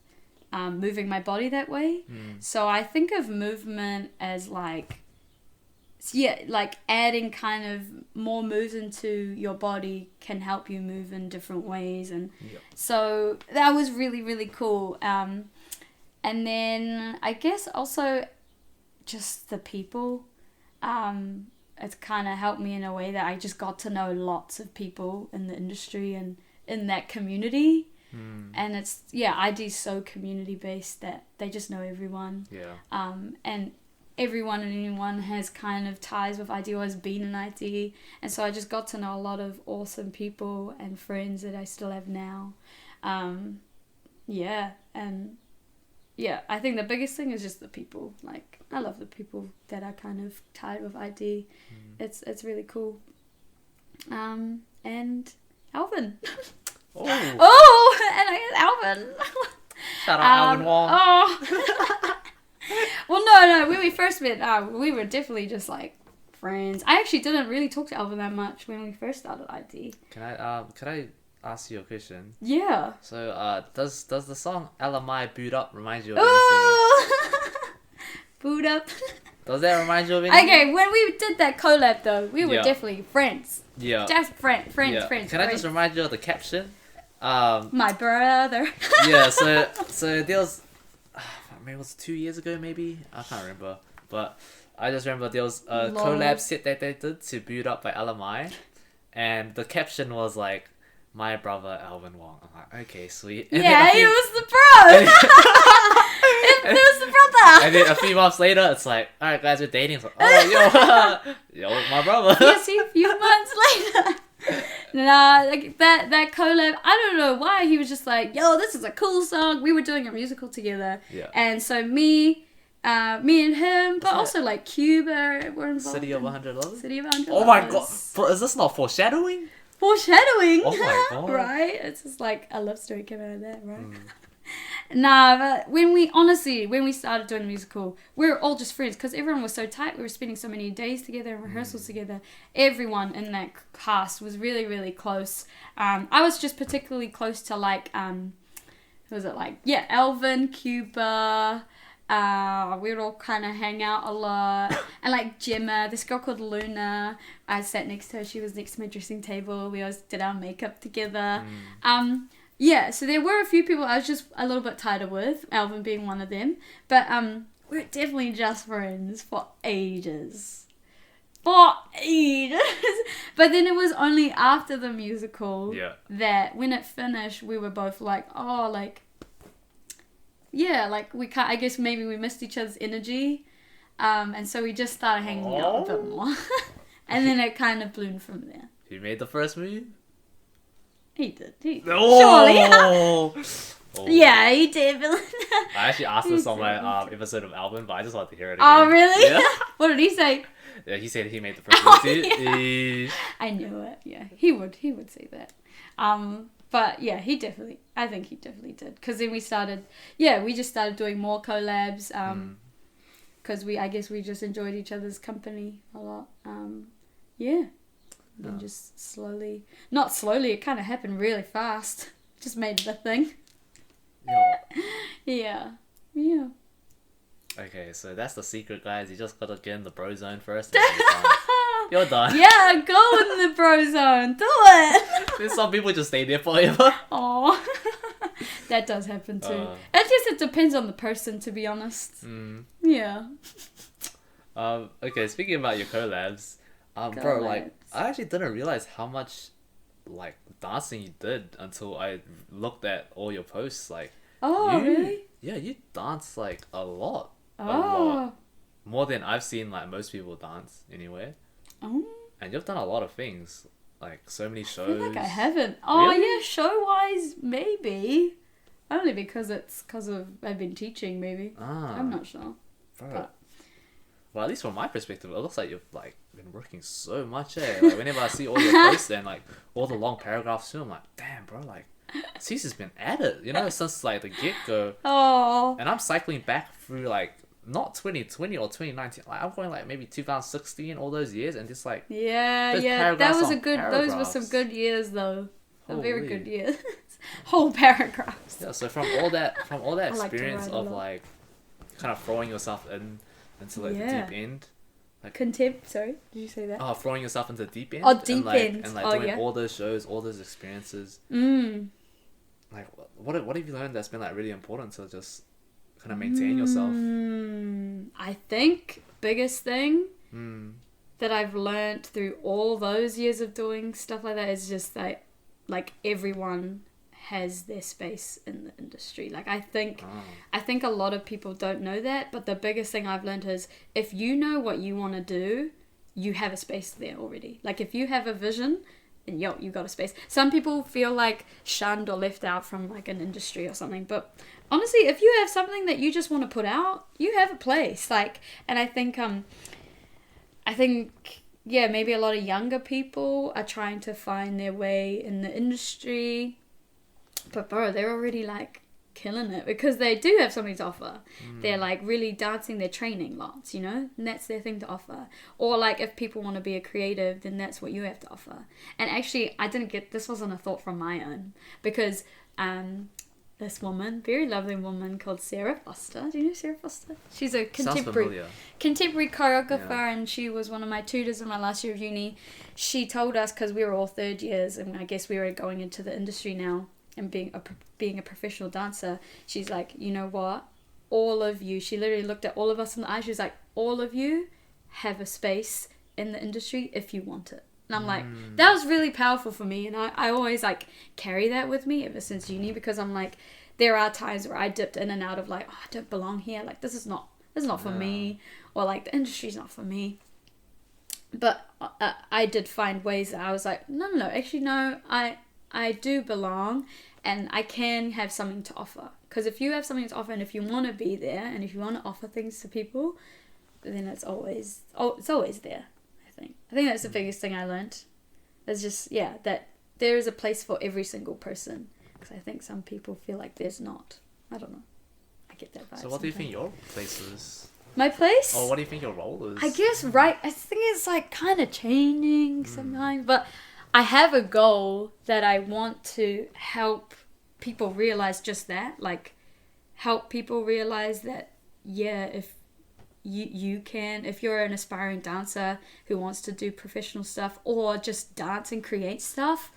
moving my body that way. So I think of movement as like adding kind of more moves into your body can help you move in different ways, and so that was really, really cool. And then I guess also just the people, it's kind of helped me in a way that I just got to know lots of people in the industry and in that community. And it's ID's so community based that they just know everyone. And everyone and anyone has kind of ties with ID or has been in ID, and so I just got to know a lot of awesome people and friends that I still have now. I think the biggest thing is just the people. Like, I love the people that are kind of tied with ID. It's really cool. And Alvin. And I guess Alvin. Shout out Alvin Wong. Well, no. When we first met, we were definitely just like friends. I actually didn't really talk to Alvin that much when we first started ID. Can I ask you a question? Yeah. So, does the song LMI Boot Up remind you of anything? Boot Up. Does that remind you of anything? Okay, when we did that collab though, we were definitely friends. Yeah. Just friends. Can I just remind you of the caption? My brother. So there was, maybe it was 2 years ago, maybe? I can't remember. But I just remember there was a collab set that they did to Boot Up by LMI. And the caption was like, my brother Alvin Wong. I'm like, okay, sweet. And it was the bro. It was the brother. And then a few months later, it's like, alright guys, we're dating. It's like, oh, yo, my brother. See, a few months later. Nah, like that collab, I don't know why, he was just like, yo, this is a cool song. We were doing a musical together. Yeah. And so me and him, but also like Cuba were involved. City of 100 Lovers? City of 100 Oh my god. Is this not foreshadowing? Foreshadowing. Oh my god. Right? It's just like a love story came out of that, right? Nah, but when we started doing the musical, we were all just friends because everyone was so tight. We were spending so many days together and rehearsals together. Everyone in that cast was really, really close. I was just particularly close to like, who was it like? Yeah, Alvin, Cuba. We would all kind of hang out a lot. And like Gemma, this girl called Luna, I sat next to her. She was next to my dressing table. We always did our makeup together. Yeah, so there were a few people I was just a little bit tighter with, Alvin being one of them. But we were definitely just friends for ages. But then it was only after the musical that when it finished, we were both like, oh, like, yeah, like we can't, I guess maybe we missed each other's energy. And so we just started hanging out a bit more. And then it kind of bloomed from there. He made the first move? He did. Oh! Surely. Yeah, he did. I actually asked this on my episode of Alvin, but I just wanted to hear it again. Oh, really? Yeah. What did he say? Yeah, he said he made the first move too. Yeah. I knew it. Yeah, he would say that. But yeah, I think he definitely did. Because then we just started doing more collabs. Because I guess we just enjoyed each other's company a lot. Yeah. And just not slowly, it kind of happened really fast. Just made it a thing. Yeah. Okay, so that's the secret, guys. You just gotta get in the bro zone first. You're done. Yeah, go in the bro zone. Do it. There's some people just stay there forever. Aw. That does happen too. I guess it depends on the person, to be honest. Yeah. Okay, speaking about your collabs, bro, like, I actually didn't realize how much, like, dancing you did until I looked at all your posts. Like, really? Yeah, you dance, like, a lot. Oh. A lot. More than I've seen, like, most people dance anyway. Oh. And you've done a lot of things. Like, so many shows. I feel like I haven't. Oh, really? Yeah, show-wise, maybe. Only because I've been teaching, maybe. I'm not sure. Bro. Well, at least from my perspective, it looks like you've, like, been working so much, eh? Like, whenever I see all your posts and, like, all the long paragraphs too, I'm like, damn, bro, like, Cece's been at it, since like the get-go. Oh. And I'm cycling back through like not 2020 or 2019. Like I'm going like maybe 2016, all those years, and just like Yeah. That paragraphs was on those were some paragraphs. good years though. Some very Holy. good years. Whole paragraphs. Yeah, so from all that I like to experience write a of lot. like kind of throwing yourself into like the Yeah. deep end. Sorry, did you say that? Oh, throwing yourself into the deep end. Oh, deep and, end. And like Oh, doing yeah. all those shows, all those experiences. Like what have you learned that's been like really important to just kind of maintain yourself? I think biggest thing Mm. that I've learned through all those years of doing stuff like that is just that like everyone has their space in the industry. Like I think a lot of people don't know that, but the biggest thing I've learned is if you know what you want to do, you have a space there already. Like if you have a vision, then you got a space. Some people feel like shunned or left out from like an industry or something, but honestly, if you have something that you just want to put out, you have a place. Like, and I think yeah, maybe a lot of younger people are trying to find their way in the industry, but bro, they're already like killing it because they do have something to offer. They're like really dancing, they're training lots, and that's their thing to offer. Or like if people want to be a creative, then that's what you have to offer. And actually, this wasn't a thought from my own, because this woman, very lovely woman called Sarah Foster. Do you know Sarah Foster? She's a contemporary choreographer, and she was one of my tutors in my last year of uni. She told us, because we were all third years, and I guess we were going into the industry now and being a professional dancer. She's like, you know what? All of you, she literally looked at all of us in the eye. She was like, all of you have a space in the industry if you want it. And I'm like, that was really powerful for me. And I always like carry that with me ever since uni, because I'm like, there are times where I dipped in and out of like, oh, I don't belong here. Like, this is not for me. Or like, the industry's not for me. But I did find ways that I was like, no, actually, no, I do belong, and I can have something to offer. Because if you have something to offer, and if you want to be there, and if you want to offer things to people, then it's always there. I think that's the biggest thing I learned. It's just that there is a place for every single person. Because I think some people feel like there's not. I don't know. I get that vibe. So what do you think your place is? My place? Or what do you think your role is? I guess I think it's like kind of changing sometimes, but I have a goal that I want to help people realize just that. Like, help people realize that, if you can, if you're an aspiring dancer who wants to do professional stuff or just dance and create stuff,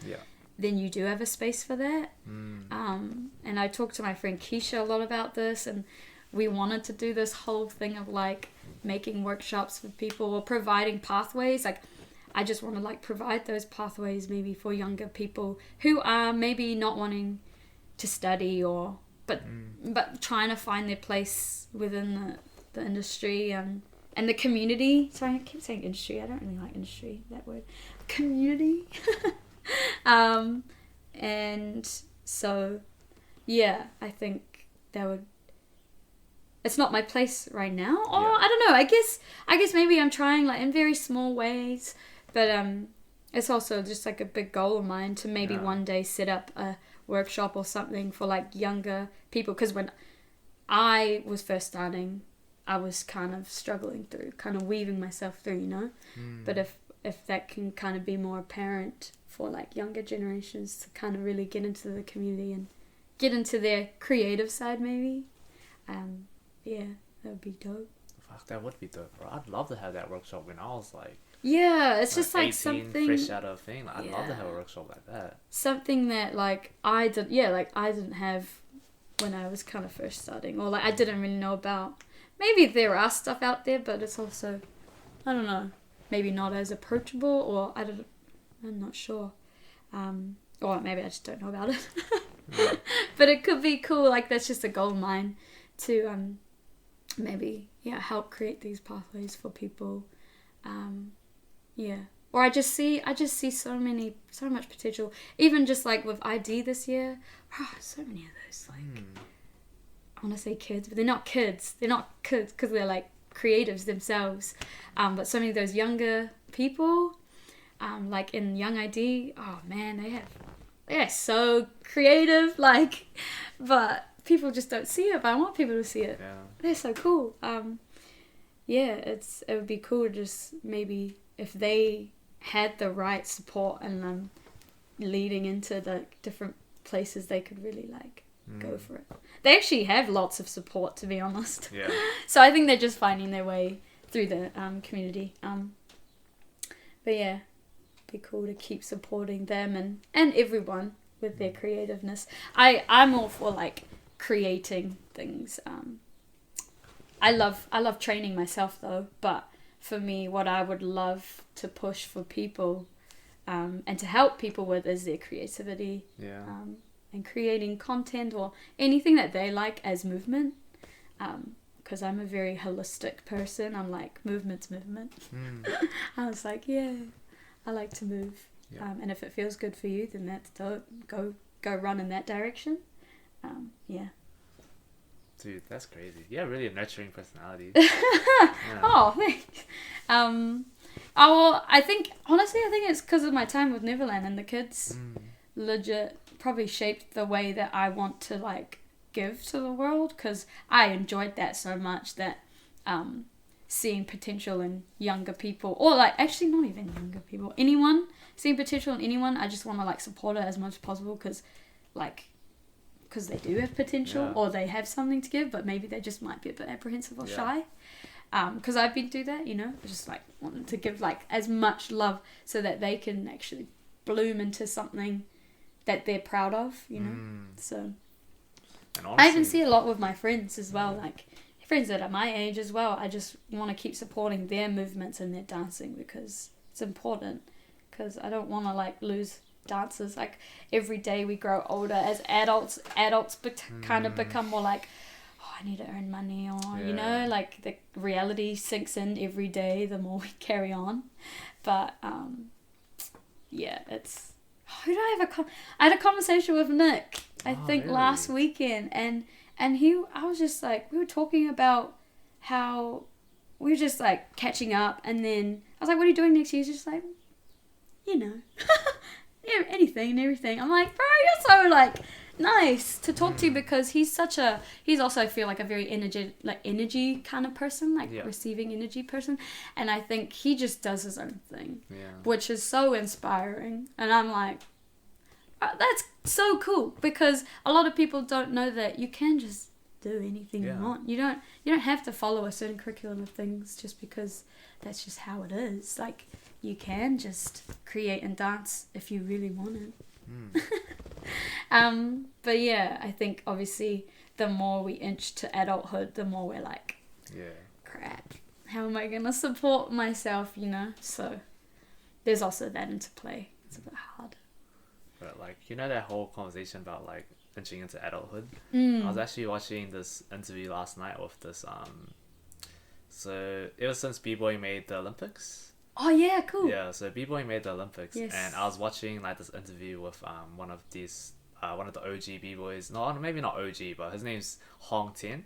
then you do have a space for that. And I talked to my friend Keisha a lot about this, and we wanted to do this whole thing of like making workshops for people or providing pathways. Like, I just want to like provide those pathways maybe for younger people who are maybe not wanting to study but trying to find their place within the industry and the community. Sorry, I keep saying industry. I don't really like industry, that word. Community. And so, I think that would. It's not my place right now. Or I don't know. I guess maybe I'm trying like in very small ways, but it's also just like a big goal of mine to maybe one day set up a workshop or something for like younger people. Because when I was first starting, I was kind of struggling through, kind of weaving myself through, But if that can kind of be more apparent for like younger generations to kind of really get into the community and get into their creative side, maybe. That would be dope. Fuck, that would be dope, bro. I'd love to have that workshop when I was like... it's just like 18, something... fresh out of thing. Like, I'd love to have a workshop like that. Something that, like, I didn't have when I was kind of first starting. Or, like, I didn't really know about. Maybe there are stuff out there, but it's also... I don't know. Maybe not as approachable, or I'm not sure. Or maybe I just don't know about it. But it could be cool. Like, that's just a goal of mine to maybe help create these pathways for people. Or I just see so much potential. Even just like with ID this year, so many of those like I want to say kids, but they're not kids. They're not kids because they're like creatives themselves. But so many of those younger people, like in Young ID, oh man, they have so creative, like, but people just don't see it, but I want people to see it. Yeah. They're so cool. Yeah, it would be cool to just maybe if they had the right support and leading into the different places they could really like go for it. They actually have lots of support, to be honest. Yeah. So I think they're just finding their way through the community. But yeah, be cool to keep supporting them and everyone with their creativeness. I'm all for like creating things. I love training myself though, but for me, what I would love to push for people and to help people with is their creativity. Yeah. And creating content or anything that they like as movement. Because I'm a very holistic person. I'm like, movement's movement. I was like, yeah, I like to move. Yeah. And if it feels good for you, then that's dope. Go run in that direction. Yeah. Dude, that's crazy. Yeah, really a nurturing personality. Yeah. Oh, thanks. I think it's because of my time with Neverland and the kids. Legit probably shaped the way that I want to like give to the world, because I enjoyed that so much that seeing potential in younger people, or like actually not even younger people, anyone seeing potential in anyone, I just want to like support it as much as possible, because they do have potential, or they have something to give, but maybe they just might be a bit apprehensive or shy. Because I've been through that, just like wanting to give like as much love so that they can actually bloom into something that they're proud of, So And honestly, I even see a lot with my friends as well, like friends that are my age as well. I just want to keep supporting their movements and their dancing because it's important, because I don't want to like lose dancers. Like every day we grow older as adults kind of become more like, oh, I need to earn money, or like the reality sinks in every day the more we carry on. But it's who did I have I had a conversation with Nick I think really? last weekend, and I was just like, we were talking about how we were just like catching up, and then I was like, what are you doing next year? He's just like, anything and everything. I'm like, bro, you're so like nice to talk to, because he's also I feel like a very energy kind of person, like receiving energy person, and I think he just does his own thing, which is so inspiring. And I'm like, that's so cool, because a lot of people don't know that you can just do anything you want. You don't have to follow a certain curriculum of things just because that's just how it is. Like, you can just create and dance if you really want it. But yeah, I think obviously the more we inch to adulthood, the more we're like, crap, how am I gonna support myself, So there's also that into play. It's a bit hard. But like, that whole conversation about like inching into adulthood, I was actually watching this interview last night with this so it was since b-boy made the Olympics. Oh yeah, cool. Yeah, so b-boy made the Olympics, yes. And I was watching like this interview with one of the OG b-boys. No, maybe not OG, but his name's Hong Tian.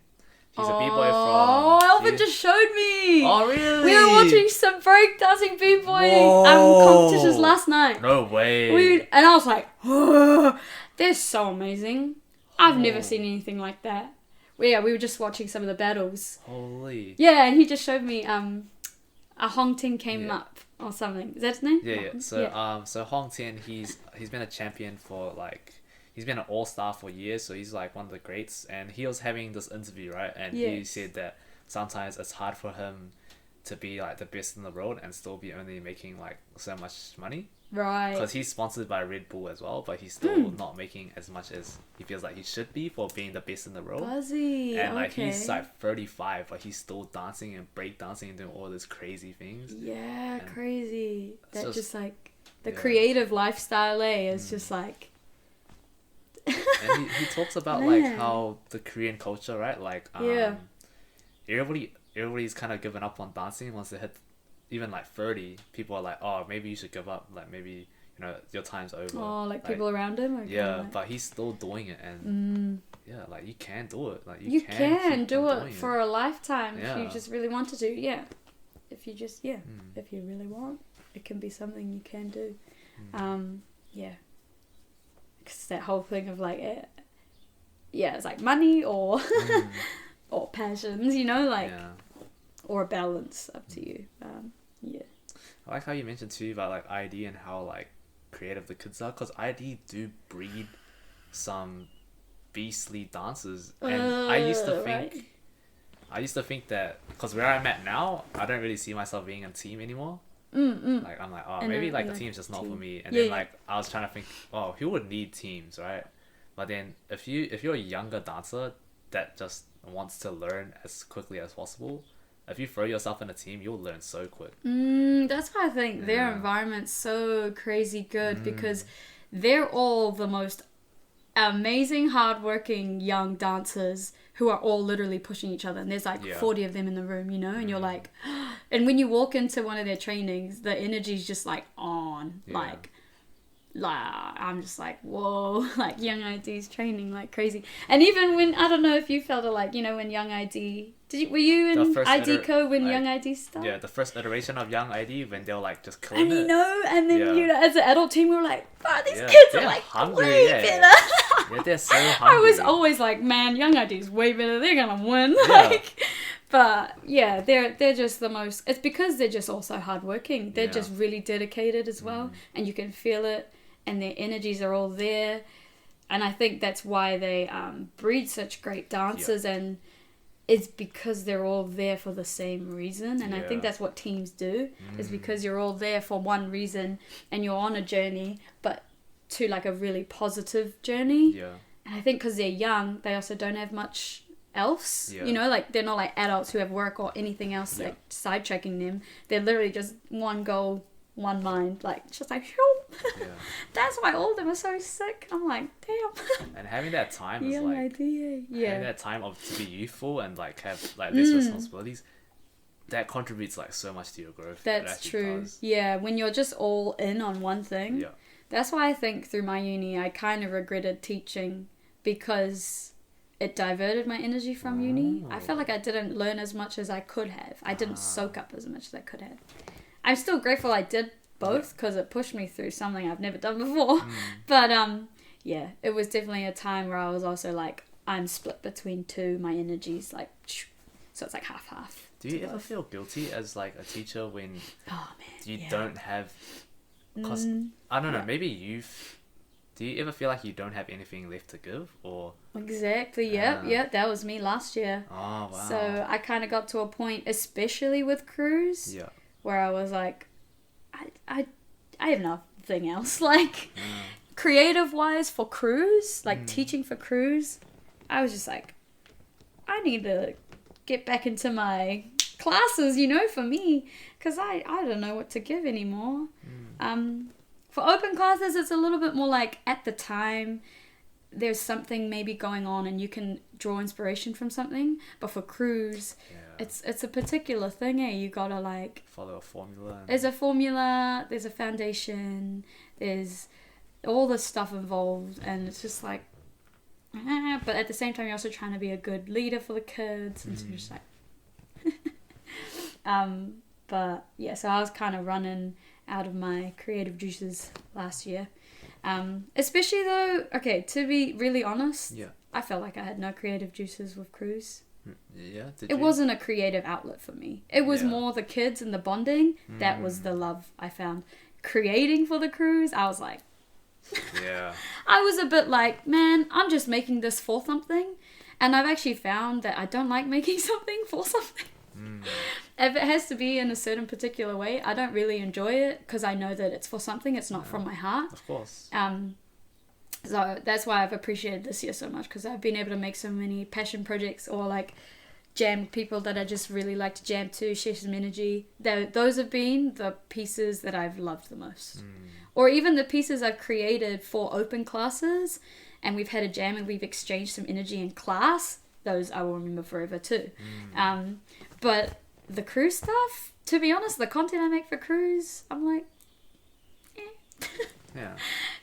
He's a b-boy from... Oh, Alvin just showed me! Oh, really? We were watching some breakdancing b-boy competitions last night. No way. And I was like, oh, they're so amazing. I've never seen anything like that. We were just watching some of the battles. Holy. Yeah, and he just showed me a Hong Tian came up or something. Is that his name? Yeah. So Hong Tian, he's been a champion for like... He's been an all-star for years, so he's like one of the greats. And he was having this interview, right? And he said that sometimes it's hard for him to be like the best in the world and still be only making like so much money. Right. Because he's sponsored by Red Bull as well, but he's still not making as much as he feels like he should be for being the best in the world. Buzzy. And like he's like 35, but he's still dancing and breakdancing and doing all these crazy things. Yeah, and crazy. That's just like the Yeah. creative lifestyle, is just like. And he talks about like how the Korean culture, right? Like everybody's kind of given up on dancing once they hit even like 30. People are like, oh, maybe you should give up. Like maybe your time's over. Oh, like people around him. Or like... but he's still doing it, and like you can do it. Like you can do it for it. a lifetime if you just really want to do. Yeah, if you just if you really want, it can be something you can do. Yeah. 'cause that whole thing of like, it's like money or or passions, you know, like, or a balance, up to you. Yeah. I like how you mentioned too about like ID and how like creative the kids are, because ID do breed some beastly dancers, and I used to think that, because where I'm at now, I don't really see myself being a team anymore. Like I'm like, oh, maybe like a team's just not for me. And then like I was trying to think, oh, who would need teams, right? But then if you're a younger dancer that just wants to learn as quickly as possible, if you throw yourself in a team, you'll learn so quick. That's why I think their environment's so crazy good, because they're all the most amazing, hardworking young dancers who are all literally pushing each other. And there's like 40 of them in the room, you know? And you're like... And when you walk into one of their trainings, the energy's just like on. Like, I'm just like, whoa. Like, Young ID's training like crazy. And even when... I don't know if you felt it, like, you know, when Young ID... Were you in IDCO when Young ID started? Yeah, the first iteration of Young ID, when they were like just killing it. And you know, and then you know, as an adult team, we were like, wow, these kids are like hungry, way better. Yeah, they're so hungry. I was always like, man, Young ID's way better. They're gonna win. Like, but yeah, they're just the most. It's because they're just also hardworking. They're just really dedicated as well, and you can feel it, and their energies are all there, and I think that's why they breed such great dancers and. It's because they're all there for the same reason. And I think that's what teams do, is because you're all there for one reason and you're on a journey, but to like a really positive journey. Yeah. And I think because they're young, they also don't have much else. You know, like they're not like adults who have work or anything else like sidetracking them. They're literally just one goal, one mind, like just like that's why all of them are so sick. I'm like, damn. And having that time is like having that time to be youthful and like have like less responsibilities, that contributes like so much to your growth. That's true. Does. Yeah, when you're just all in on one thing. Yeah. That's why I think through my uni I kind of regretted teaching, because it diverted my energy from uni. I felt like I didn't learn as much as I could have. I didn't soak up as much as I could have. I'm still grateful I did both, because it pushed me through something I've never done before. But it was definitely a time where I was also like, I'm split between two, my energies, like, so it's like half. Do you ever feel guilty as like a teacher when you don't have, because I don't know, maybe do you ever feel like you don't have anything left to give, or? Exactly, that was me last year. Oh, wow. So I kind of got to a point, especially with Crews, where I was like, I have nothing else. Like, creative wise for Crews, like teaching for Crews, I was just like, I need to get back into my classes, you know, for me, because I don't know what to give anymore. For open classes, it's a little bit more like, at the time, there's something maybe going on and you can draw inspiration from something. But for Crews, it's a particular thing, you gotta like follow a formula. There's a formula, there's a foundation, there's all this stuff involved, and it's just like, but at the same time you're also trying to be a good leader for the kids, and so you're just like but yeah, so I was kind of running out of my creative juices last year. Especially though, okay, to be really honest, I felt like I had no creative juices with Crews. It wasn't a creative outlet for me. It was more the kids and the bonding. That was the love I found. Creating for the Crews, I was like, I was a bit like, man, I'm just making this for something. And I've actually found that I don't like making something for something. If it has to be in a certain particular way, I don't really enjoy it, because I know that it's for something, it's not from my heart. Of course. So that's why I've appreciated this year so much, because I've been able to make so many passion projects, or like jam with people that I just really like to jam to, share some energy. Those have been the pieces that I've loved the most. Or even the pieces I've created for open classes, and we've had a jam and we've exchanged some energy in class. Those I will remember forever too. But the Crews stuff, to be honest, the content I make for Crews, I'm like,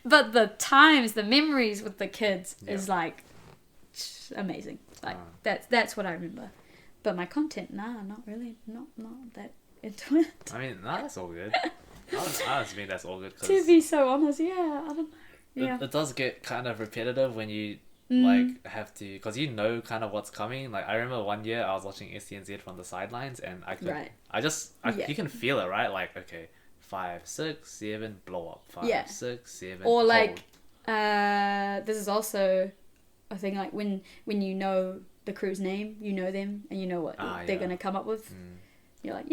But the times, the memories with the kids is like amazing. Like that's what I remember. But my content, not really, not that into it. I mean, that's all good. I just mean that's all good. To be so honest, I don't know. it does get kind of repetitive when you like have to, because you know kind of what's coming. Like I remember one year I was watching STNZ from the sidelines, and I could you can feel it, right? Like, okay, 5, 6, 7, blow up. 5, 6, 7, or hold. like this is also a thing, like when you know the crew's name, you know them, and you know what they're gonna come up with. You're like,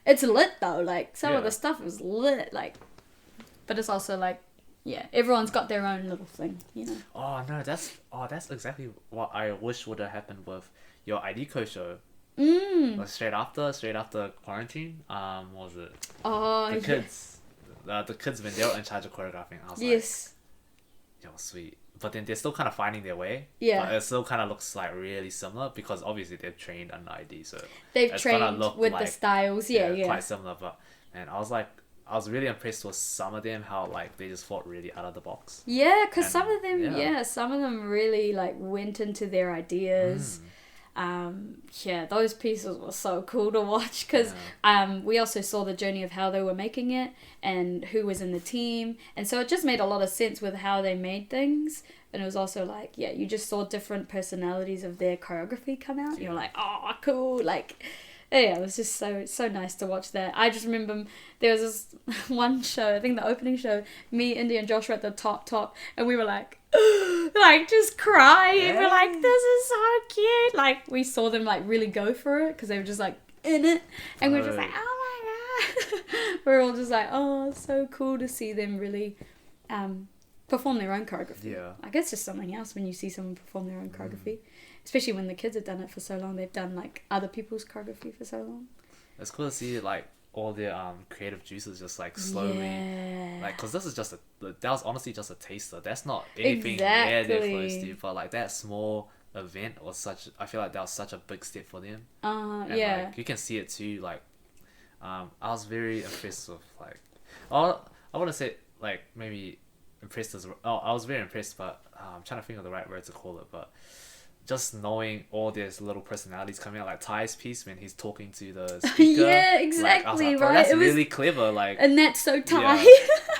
it's lit though. Like some of the stuff is lit, like, but it's also like, everyone's got their own little thing, you know. Oh no, that's exactly what I wish would have happened with your IDCO show. Like straight after quarantine. What was it? Oh, the kids, the kids when they were in charge of choreographing. I was like, yo, sweet. But then they're still kind of finding their way. Yeah. But it still kind of looks like really similar because obviously they've trained under ID, so they've trained with like, the styles. Quite similar. But man, I was really impressed with some of them, how like they just fought really out of the box. Yeah, because some of them really like went into their ideas. Those pieces were so cool to watch because we also saw the journey of how they were making it and who was in the team, and so it just made a lot of sense with how they made things. And it was also like, you just saw different personalities of their choreography come out. You're like, oh, cool. Like, it was just so nice to watch that. I just remember there was this one show, I think the opening show, me, Indy, and Josh were at the top, and we were like, like just crying. We're like, this is so cute. Like we saw them like really go for it because they were just like in it, and we were just like, oh my god. We're all just like, oh, it's so cool to see them really perform their own choreography. I guess just something else when you see someone perform their own choreography, especially when the kids have done it for so long. They've done like other people's choreography for so long. It's cool to see like all their creative juices just like slowly, like, because this is just that was honestly just a taster. That's not anything near their close to, but like that small event was I feel like that was such a big step for them. And like, you can see it too. Like I was very impressed with like, I want to say like maybe impressed as I was very impressed, but I'm trying to think of the right word to call it, but just knowing all these little personalities coming out, like Ty's piece when he's talking to the speaker. Yeah, exactly, like, right? That's really clever, like, and that's so Ty.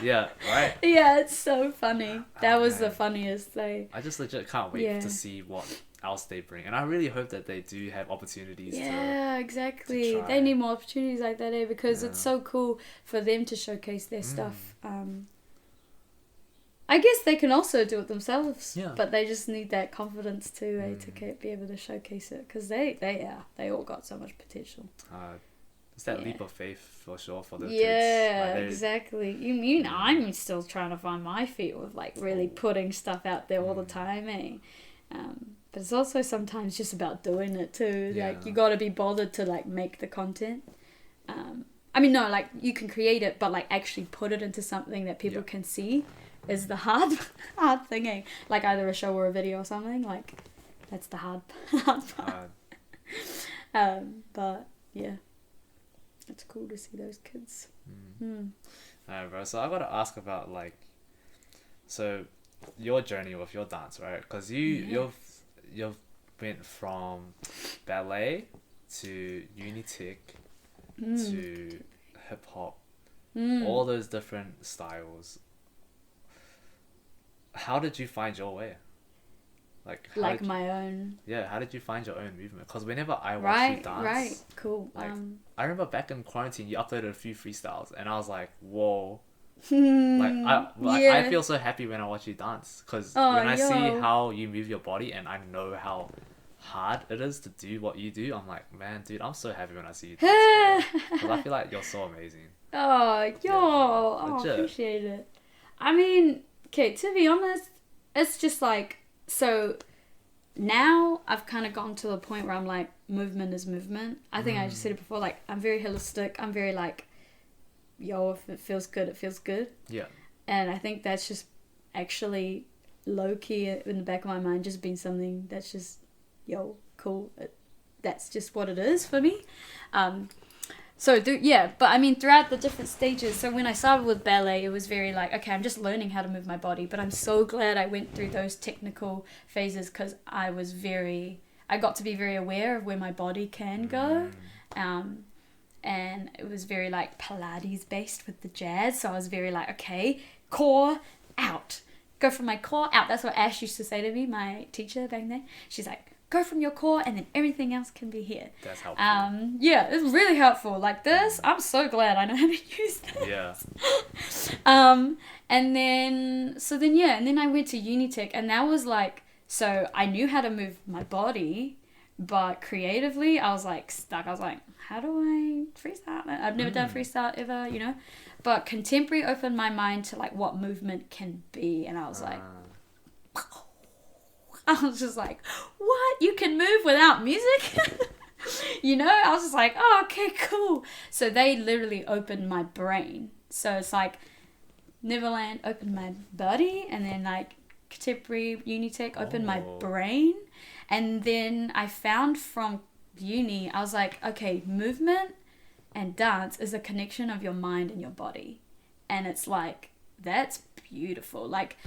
Yeah, right. Yeah, it's so funny. That was the funniest thing. I just legit can't wait to see what else they bring, and I really hope that they do have opportunities. Exactly. To they need more opportunities like that, because it's so cool for them to showcase their stuff. I guess they can also do it themselves, but they just need that confidence too, to be able to showcase it, because they all got so much potential. It's that leap of faith for sure for the kids. Yeah, exactly. You know, I'm still trying to find my feet with like really putting stuff out there all the time, but it's also sometimes just about doing it too. Like you got to be bothered to like make the content. I mean, no, like you can create it, but like actually put it into something that people can see is the hard thing. Like either a show or a video or something. Like that's the hard part. But yeah, it's cool to see those kids. Alright, bro. So I gotta ask about like, so your journey with your dance, right? Because you've went from ballet to Unitech to hip hop, all those different styles. How did you find your way? Like my own. Yeah, how did you find your own movement? Because whenever I watch you dance, cool. Like, I remember back in quarantine, you uploaded a few freestyles, and I was like, whoa. I feel so happy when I watch you dance, because when I see how you move your body and I know how hard it is to do what you do, I'm like, man, dude, I'm so happy when I see you dance, because I feel like you're so amazing. I appreciate it. I mean, okay, to be honest, it's just like, so now I've kind of gotten to the point where I'm like, movement is movement. I think I just said it before, like, I'm very holistic. I'm very like, if it feels good, it feels good. Yeah. And I think that's just actually low-key in the back of my mind just been something that's just, cool. That's just what it is for me. But I mean, throughout the different stages, so when I started with ballet, it was very like, okay, I'm just learning how to move my body, but I'm so glad I went through those technical phases, because I got to be very aware of where my body can go, and it was very like Pilates based with the jazz, so I was very like, okay, core, out. Go from my core out. That's what Ash used to say to me, my teacher back then. She's like, go from your core and then everything else can be here. That's helpful. Yeah, it's really helpful. Like this, I'm so glad I know how to use this. Yeah. And then I went to Unitech, and that was like, so I knew how to move my body, but creatively I was like stuck. I was like, how do I freestyle? I've never done freestyle ever, you know? But contemporary opened my mind to like what movement can be, and I was like, I was just like, what? You can move without music? You know? I was just like, oh, okay, cool. So they literally opened my brain. So it's like Neverland opened my body, and then like contemporary Unitech opened my brain. And then I found from uni, I was like, okay, movement and dance is a connection of your mind and your body. And it's like, that's beautiful. Like,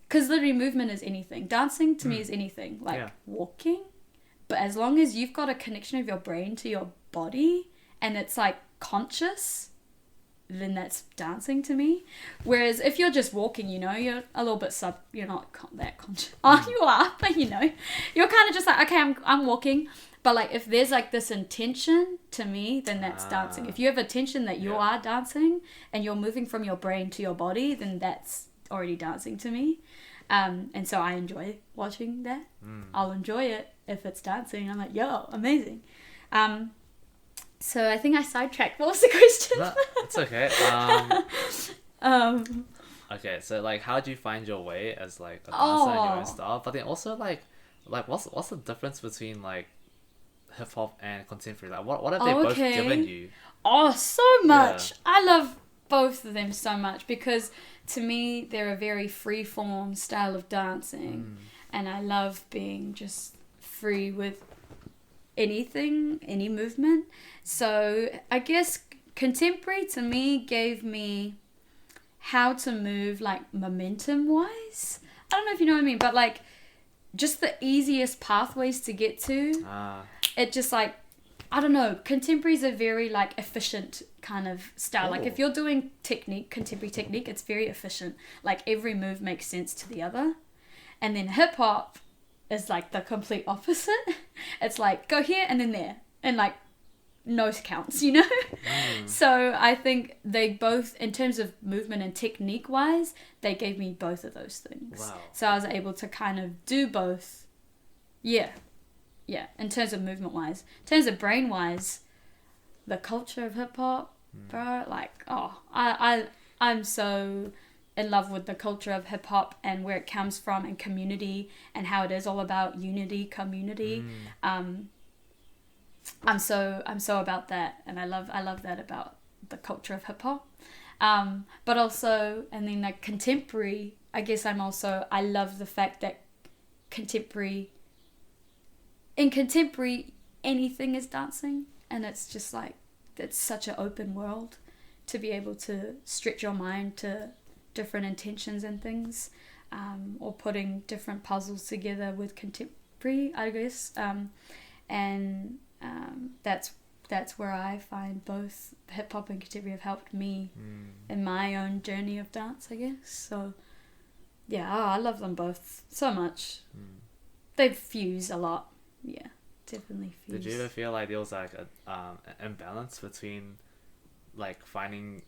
because literally movement is anything. Dancing to me is anything. Like walking. But as long as you've got a connection of your brain to your body and it's like conscious, then that's dancing to me. Whereas if you're just walking, you know, you're a little bit you're not that conscious. Oh, you are, but you know, you're kind of just like, okay, I'm walking. But like if there's like this intention to me, then that's dancing. If you have attention that you are dancing and you're moving from your brain to your body, then that's already dancing to me. And so I enjoy watching that. I'll enjoy it if it's dancing. I'm like, yo, amazing. So I think I sidetracked. What was the question? No, it's okay. Okay, so like, how do you find your way as like a dancer in your own style? But then also like what's the difference between like hip hop and contemporary? Like, what have they both given you? Oh, so much. Yeah. I love both of them so much because to me they're a very free form style of dancing, and I love being just free with anything, any movement. So I guess contemporary to me gave me how to move like momentum wise. I don't know if you know what I mean, but like just the easiest pathways to get to. It just like, I don't know, contemporary's a very like efficient kind of style. Like if you're doing contemporary technique, it's very efficient. Like every move makes sense to the other. And then hip hop is like the complete opposite. It's like go here and then there, and like no counts, you know? So I think they both, in terms of movement and technique wise, they gave me both of those things. Wow. So I was able to kind of do both. Yeah, in terms of movement wise. In terms of brain wise, the culture of hip hop, bro, like, I'm so in love with the culture of hip hop and where it comes from and community and how it is all about unity, community. I'm so about that, and I love that about the culture of hip hop. But also, and then like contemporary, I guess I love the fact that in contemporary anything is dancing, and it's just like, it's such an open world to be able to stretch your mind to different intentions and things, or putting different puzzles together with contemporary, I guess. That's where I find both hip hop and contemporary have helped me in my own journey of dance, I guess. So yeah, I love them both so much. They fuse a lot. Yeah, definitely fuse. Did you ever feel like there was like an imbalance between like finding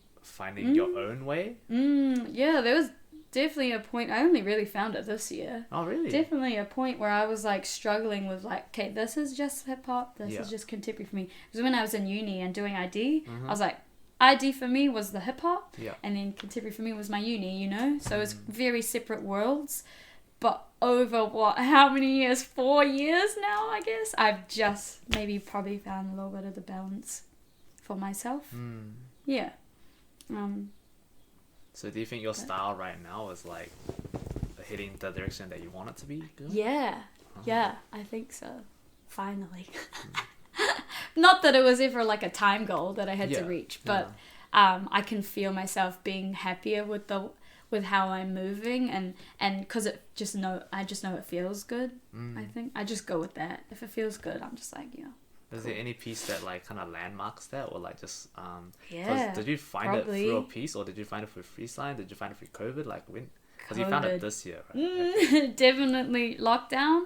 your own way? Yeah, there was definitely a point. I only really found it this year. Oh, really? Definitely a point where I was like struggling with like, okay, this is just hip hop, this is just contemporary for me. Because when I was in uni and doing ID, I was like, ID for me was the hip hop, and then contemporary for me was my uni, you know? So it's very separate worlds. But over how many years? 4 years now, I guess. I've just probably found a little bit of the balance for myself. Yeah. So do you think your style right now is like heading the direction that you want it to be? Good? Yeah. Yeah, I think so. Finally. Not that it was ever like a time goal that I had to reach, but I can feel myself being happier with how I'm moving, and because I just know it feels good. I think I just go with that. If it feels good, I'm just like, yeah. Is there any piece that like kind of landmarks that, or like just yeah, did you find it through a piece, or did you find it through freestyle? Did you find it through COVID? Like when? Because you found it this year, right? Definitely lockdown.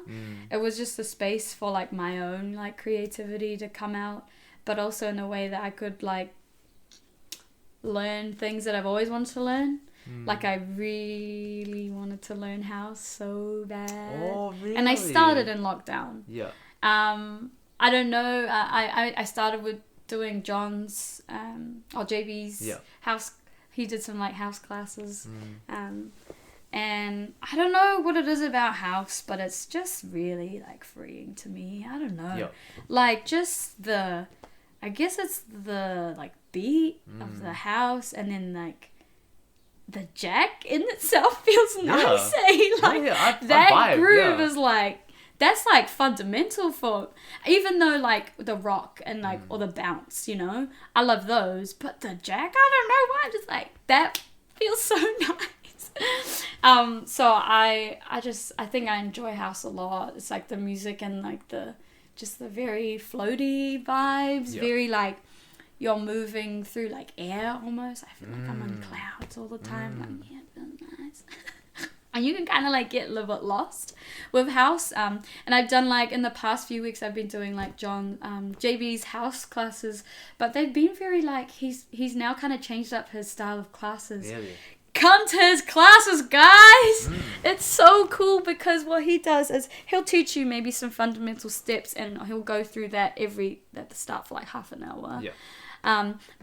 It was just a space for like my own like creativity to come out, but also in a way that I could like learn things that I've always wanted to learn. Like I really wanted to learn house so bad. Oh, really? And I started in lockdown. Yeah. I don't know. I started with doing John's or JB's house. He did some like house classes. And I don't know what it is about house, but it's just really like freeing to me. I don't know. Like just I guess it's the like beat of the house, and then like the jack in itself feels nice. Like that vibe, groove is like, that's like fundamental for, even though like the rock and like or the bounce, you know, I love those, but the jack, I don't know why, I'm just like, that feels so nice. So I think I enjoy house a lot. It's like the music and like the very floaty vibes, very like you're moving through like air almost. I feel like I'm on clouds all the time. Like, yeah, it feels nice. And you can kind of like get a little bit lost with house. And I've done like in the past few weeks, I've been doing like JB's house classes, but they've been very like, he's now kind of changed up his style of classes. Really? Come to his classes, guys. It's so cool because what he does is he'll teach you maybe some fundamental steps, and he'll go through that at the start for like half an hour.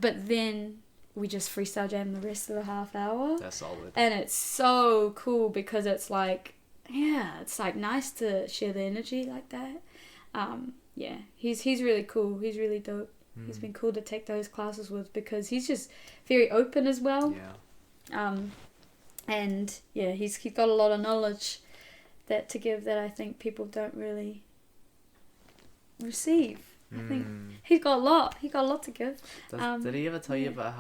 But then we just freestyle jam the rest of the half hour. That's solid. And it's so cool because it's like, it's like nice to share the energy like that. He's really cool. He's really dope. He's been cool to take those classes with because he's just very open as well. And he's got a lot of knowledge to give that I think people don't really receive. I think he's got a lot. He got a lot to give. Did he ever tell you about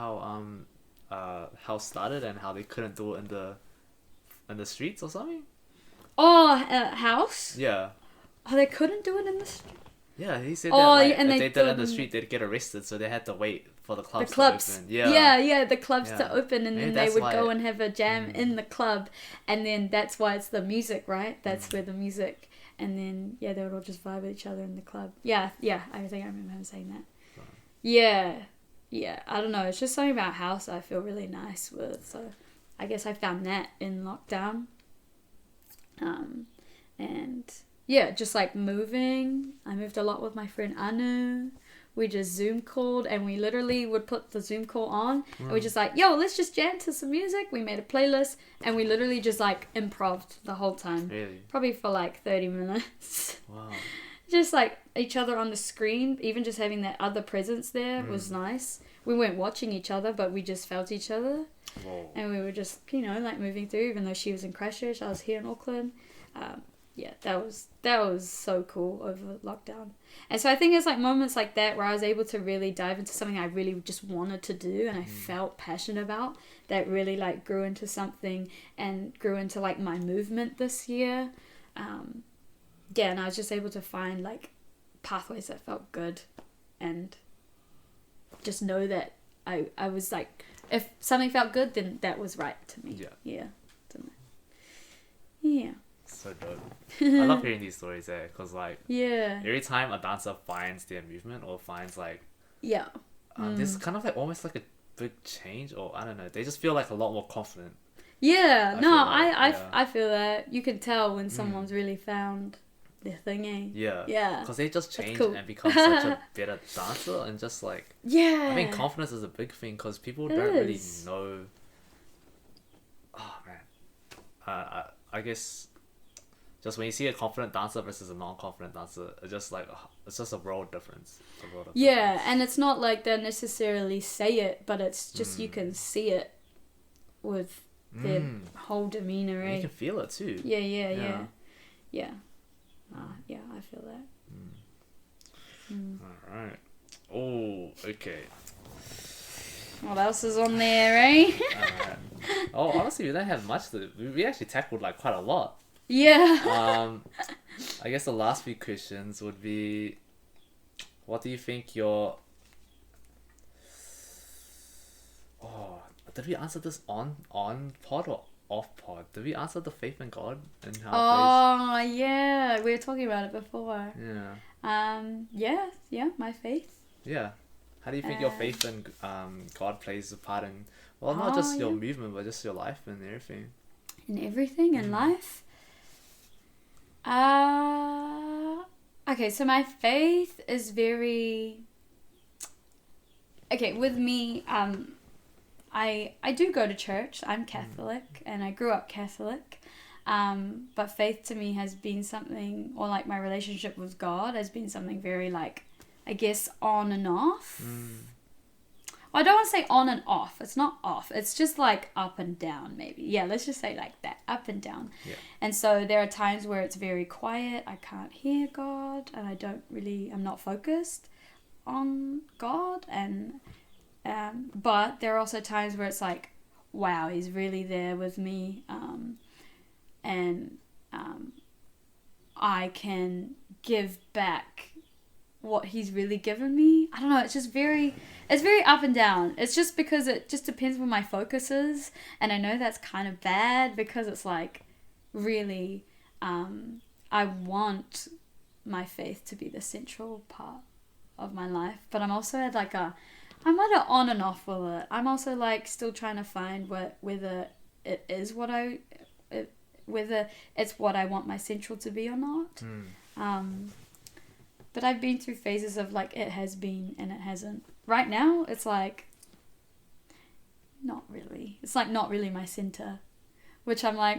how started and how they couldn't do it in the streets or something? House? Yeah. Oh, they couldn't do it in the street. Yeah, he said that if they did it in the couldn't- street, they'd get arrested, so they had to wait for the clubs, to open. The clubs Yeah. to open, and Maybe then they that's would why go and have a jam in the club, and then that's why it's the music, right? That's where the music, and then they would all just vibe with each other in the club. I think I remember him saying that. I don't know, it's just something about house I feel really nice with, so I guess I found that in lockdown. And just like moving. I moved a lot with my friend Anu. We just Zoom called, and we literally would put the Zoom call on, and we just like, let's just jam to some music. We made a playlist, and we literally just like improv'd the whole time. Really? Probably for like 30 minutes. Wow. Just like each other on the screen, even just having that other presence there was nice. We weren't watching each other, but we just felt each other. Whoa. And we were just, like moving through, even though she was in Christchurch, I was here in Auckland. That was so cool over lockdown. And so I think it's like moments like that where I was able to really dive into something I really just wanted to do and I felt passionate about, that really like grew into something and grew into like my movement this year. And I was just able to find like pathways that felt good and just know that I was like, if something felt good, then that was right to me. So dope. I love hearing these stories because like every time a dancer finds their movement or finds like there's kind of like almost like a big change, or I don't know, they just feel like a lot more confident. I feel that you can tell when someone's really found their thingy. Because they just change and become such a better dancer, and just like I mean, confidence is a big thing because people don't really know. Oh man, I guess just when you see a confident dancer versus a non-confident dancer, it's just like it's just a world difference. And it's not like they necessarily say it, but it's just you can see it with their whole demeanor. You can feel it too. I feel that. All right. Oh, okay. What else is on there, eh? Alright. Oh, honestly, we don't have much to. We actually tackled like quite a lot. Yeah. I guess the last few questions would be, what do you think your... Oh, did we answer this on pod or off pod, did we answer the faith in God and how Oh, yeah. We were talking about it before. it plays? Yeah. Yeah, my faith. Yeah. How do you think your faith in God plays a part in, well, not just your movement, but just your life and everything? In everything in life? Okay, so my faith is very... Okay, with me, I do go to church. I'm Catholic, and I grew up Catholic. But faith to me has been something, or like my relationship with God has been something very like, I guess, on and off. Well, I don't want to say on and off. It's not off. It's just like up and down, maybe. Yeah, let's just say like that, up and down. Yeah. And so there are times where it's very quiet. I can't hear God, and I'm not focused on God. And but there are also times where it's like, wow, He's really there with me. And I can give back what He's really given me. I don't know, it's very up and down. It's just because it just depends where my focus is, and I know that's kind of bad because it's like really I want my faith to be the central part of my life, but I'm also at like I'm at an on and off with it. I'm also like still trying to find whether it is whether it's what I want my central to be or not. But I've been through phases of like it has been and it hasn't. Right now, it's like not really. It's like not really my center, which I'm like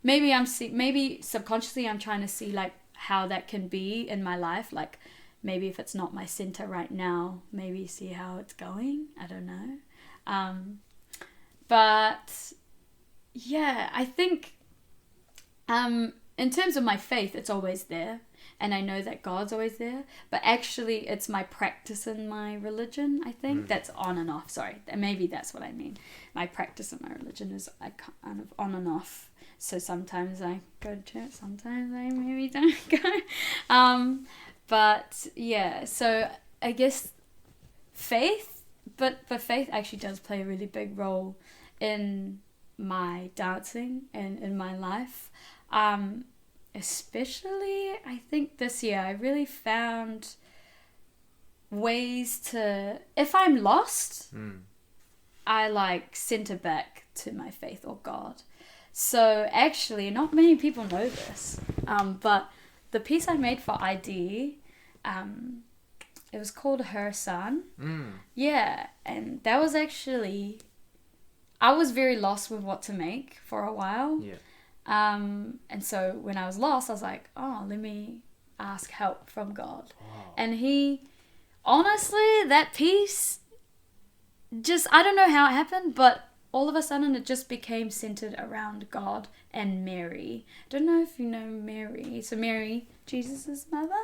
maybe subconsciously I'm trying to see like how that can be in my life. Like maybe if it's not my center right now, maybe see how it's going. I don't know. But yeah, I think in terms of my faith, it's always there. And I know that God's always there. But actually, it's my practice in my religion, I think. That's on and off. Sorry. Maybe that's what I mean. My practice in my religion is kind of on and off. So sometimes I go to church. Sometimes I maybe don't go. But yeah, so I guess faith. But faith actually does play a really big role in my dancing and in my life. Especially, I think this year, I really found ways to, if I'm lost, I like center back to my faith or God. So actually, not many people know this, but the piece I made for ID, it was called Her Son. Yeah, and that was actually, I was very lost with what to make for a while. Yeah. And so when I was lost, I was like, oh, let me ask help from God. Wow. And He, honestly, that piece, just, I don't know how it happened, but all of a sudden it just became centered around God and Mary. Don't know if you know Mary. So Mary, Jesus' mother.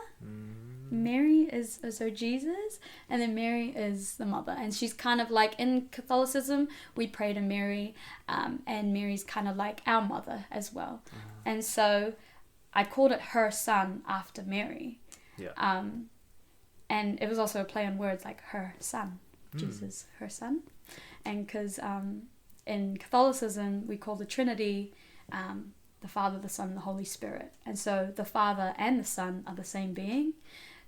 Mary is so Jesus, and then Mary is the mother, and she's kind of like in Catholicism we pray to Mary, and Mary's kind of like our mother as well. And so I called it Her Son after Mary. Yeah. And it was also a play on words, like her son, Jesus, her son. And because in Catholicism we call the Trinity the Father, the Son, and the Holy Spirit, and so the Father and the Son are the same being.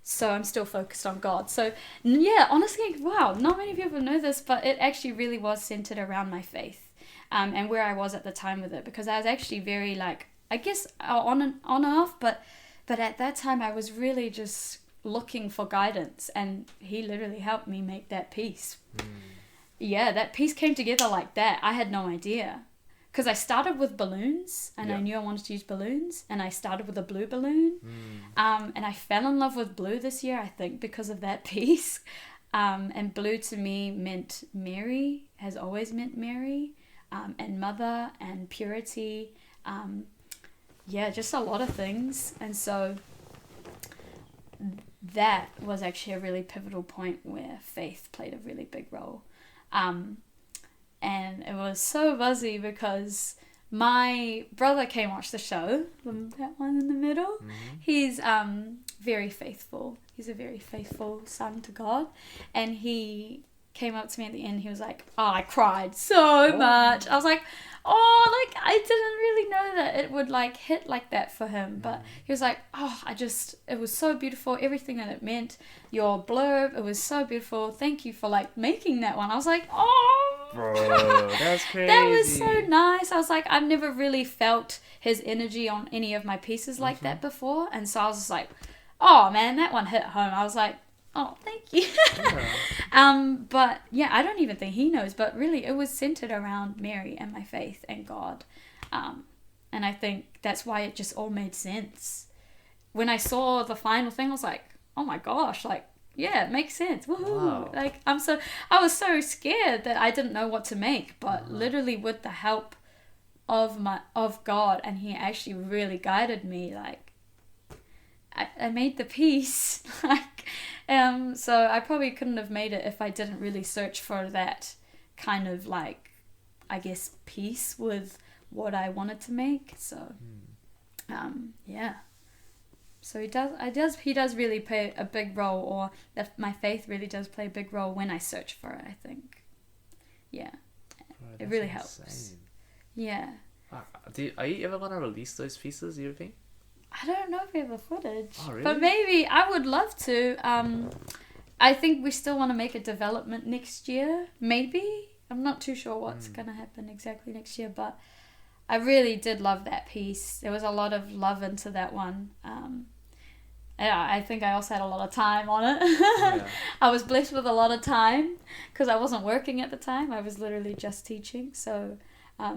So I'm still focused on God. So yeah, honestly, wow, not many people know this, but it actually really was centered around my faith, and where I was at the time with it, because I was actually very like, I guess on and off, but at that time I was really just looking for guidance, and He literally helped me make that piece. Yeah, that piece came together like that. I had no idea. Because I started with balloons, and I knew I wanted to use balloons, and I started with a blue balloon. And I fell in love with blue this year, I think, because of that piece. And blue to me meant Mary, has always meant Mary, and mother, and purity. Yeah, just a lot of things. And so that was actually a really pivotal point where faith played a really big role. And it was so buzzy because my brother came watch the show, that one in the middle. He's very faithful. He's a very faithful son to God. And he came up to me at the end. He was like, oh, I cried so much. I was like, oh, like, I didn't really know that it would, like, hit like that for him. But he was like, oh, it was so beautiful. Everything that it meant. Your blurb, it was so beautiful. Thank you for, like, making that one. I was like, oh. Bro, that's crazy. That was so nice. I was like, I've never really felt his energy on any of my pieces like that before. And so I was just like, oh, man, that one hit home. I was like, oh, thank you. But yeah, I don't even think he knows, but really it was centered around Mary and my faith and God. And I think that's why it just all made sense. When I saw the final thing, I was like, oh my gosh, like, yeah, it makes sense. Woohoo. Wow. Like, I was so scared that I didn't know what to make, but literally with the help of God, and he actually really guided me, like, I made the piece. Like, so I probably couldn't have made it if I didn't really search for that kind of, like, I guess, piece with what I wanted to make. So, yeah. So he does really play a big role, or my faith really does play a big role when I search for it, I think. Yeah. Bro, it really helps. insane. Yeah. Are you ever going to release those pieces, you think? I don't know if we have the footage. Oh, really? But maybe, I would love to. I think we still want to make a development next year. Maybe. I'm not too sure what's going to happen exactly next year, but I really did love that piece. There was a lot of love into that one. Yeah, I think I also had a lot of time on it. Yeah. I was blessed with a lot of time because I wasn't working at the time. I was literally just teaching. So I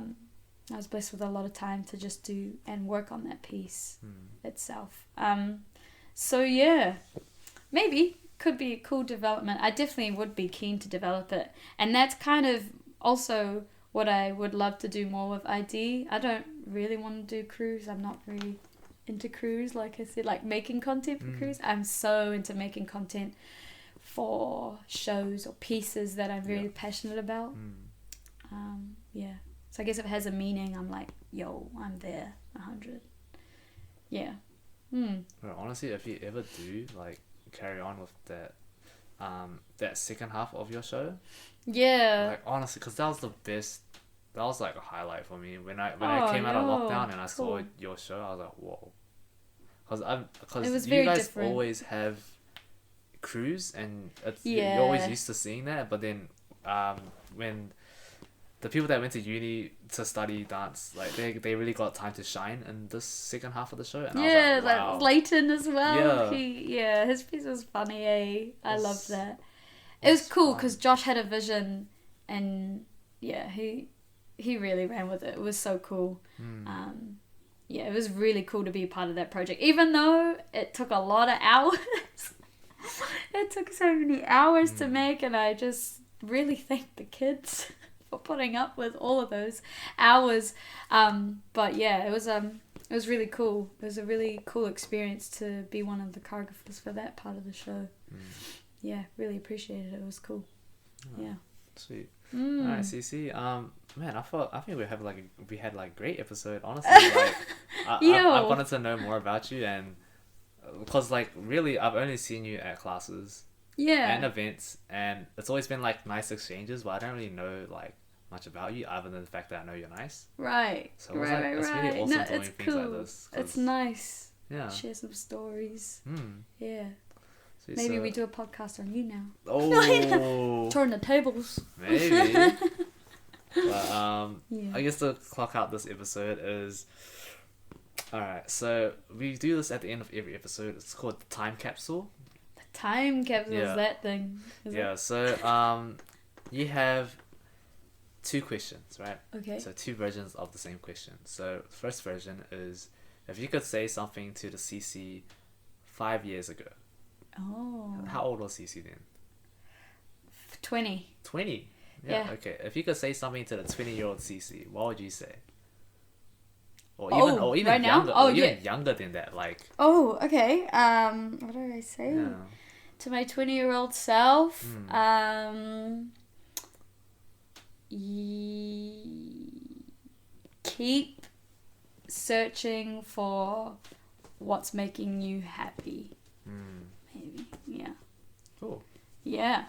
was blessed with a lot of time to just do and work on that piece itself. So yeah, maybe could be a cool development. I definitely would be keen to develop it. And that's kind of also what I would love to do more with ID. I don't really want to do crews. I'm not really into crews, like I said, like making content for crews. I'm so into making content for shows or pieces that I'm really passionate about. Yeah. So I guess if it has a meaning, I'm like, yo, I'm there, 100. Yeah. Well, honestly, if you ever do, like, carry on with that second half of your show, like, honestly, because that was the best. That was like a highlight for me when I came out of lockdown and I saw your show. I was like, whoa, because you guys different. always have crews and you're always used to seeing that. But then when the people that went to uni to study dance, like they really got time to shine in this second half of the show. And I was like, wow. Like Leighton as well. Yeah. His piece was funny. I loved that. It was cool because Josh had a vision, and yeah, he really ran with it. It was so cool. Yeah, it was really cool to be a part of that project, even though it took a lot of hours. It took so many hours to make, and I just really thank the kids for putting up with all of those hours. But yeah, it was really cool. It was a really cool experience to be one of the choreographers for that part of the show. Yeah, really appreciated it. It was cool. Yeah. Sweet. Alright, Cece. Man, I think we had like great episode. Honestly, like I wanted to know more about you, and because like really I've only seen you at classes, and events, and it's always been like nice exchanges, but I don't really know like much about you other than the fact that I know you're nice. Right. So it's really awesome doing things cool. like this. It's nice. Yeah. Share some stories. Yeah. Sweet, Maybe we do a podcast on you now. Oh. Turn the tables. Maybe. But I guess to clock out this episode is alright, so we do this at the end of every episode. It's called the time capsule. The time capsule is that thing. So you have 2 questions, right? Okay. So 2 versions of the same question. So the first version is if you could say something to the Cece 5 years ago. Oh. How old was Cece then? 20. 20? Yeah, okay. If you could say something to the 20-year-old Cece, what would you say? Or even right younger, now? even younger than that, like. Oh, okay. What did I say? Yeah. To my 20-year-old self, keep searching for what's making you happy. Maybe, yeah. Cool. Yeah.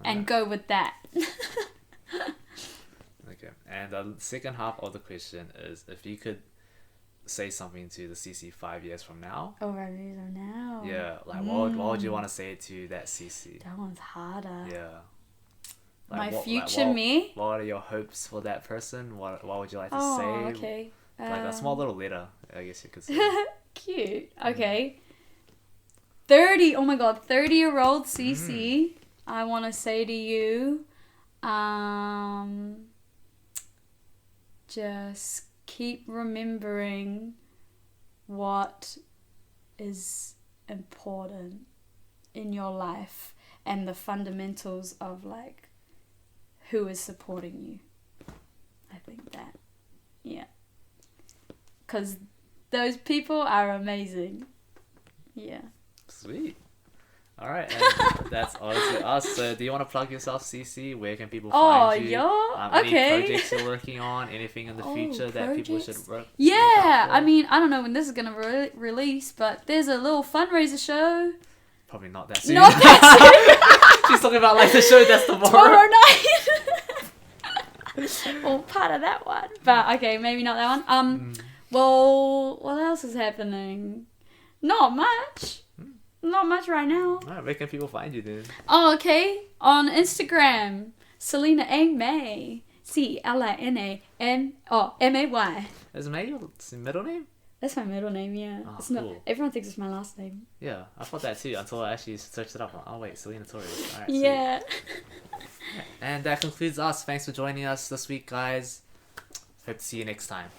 and go with that. Okay. And the second half of the question is, if you could say something to the Cece 5 years from now. Oh, 5 years from now. Yeah. Like, what would you want to say to that Cece? That one's harder. Yeah. My future me? What are your hopes for that person? What would you like to say? Okay. Like a small little letter, I guess you could say. Cute. Okay. 30. Oh my god. 30-year-old Cece. I want to say to you, just keep remembering what is important in your life and the fundamentals of like who is supporting you. I think that. Yeah. Because those people are amazing. Yeah. Sweet. All right, and that's honestly us. So, do you want to plug yourself, Cece? Where can people find you? Any projects you're working on? Anything in the future that people should work? Yeah, I mean, I don't know when this is gonna release, but there's a little fundraiser show. Probably not that soon. Not that soon. She's talking about like the show that's tomorrow night. Well, part of that one, but okay, maybe not that one. Well, what else is happening? Not much. Not much right now. Alright, where can people find you then? Oh, okay. On Instagram, Celina A. May. Celina May. Is May your middle name? That's my middle name, yeah. Oh, it's not. cool. Everyone thinks it's my last name. Yeah, I thought that too until I actually searched it up. Oh wait, Celina Torres. Alright, yeah. And that concludes us. Thanks for joining us this week, guys. Hope to see you next time.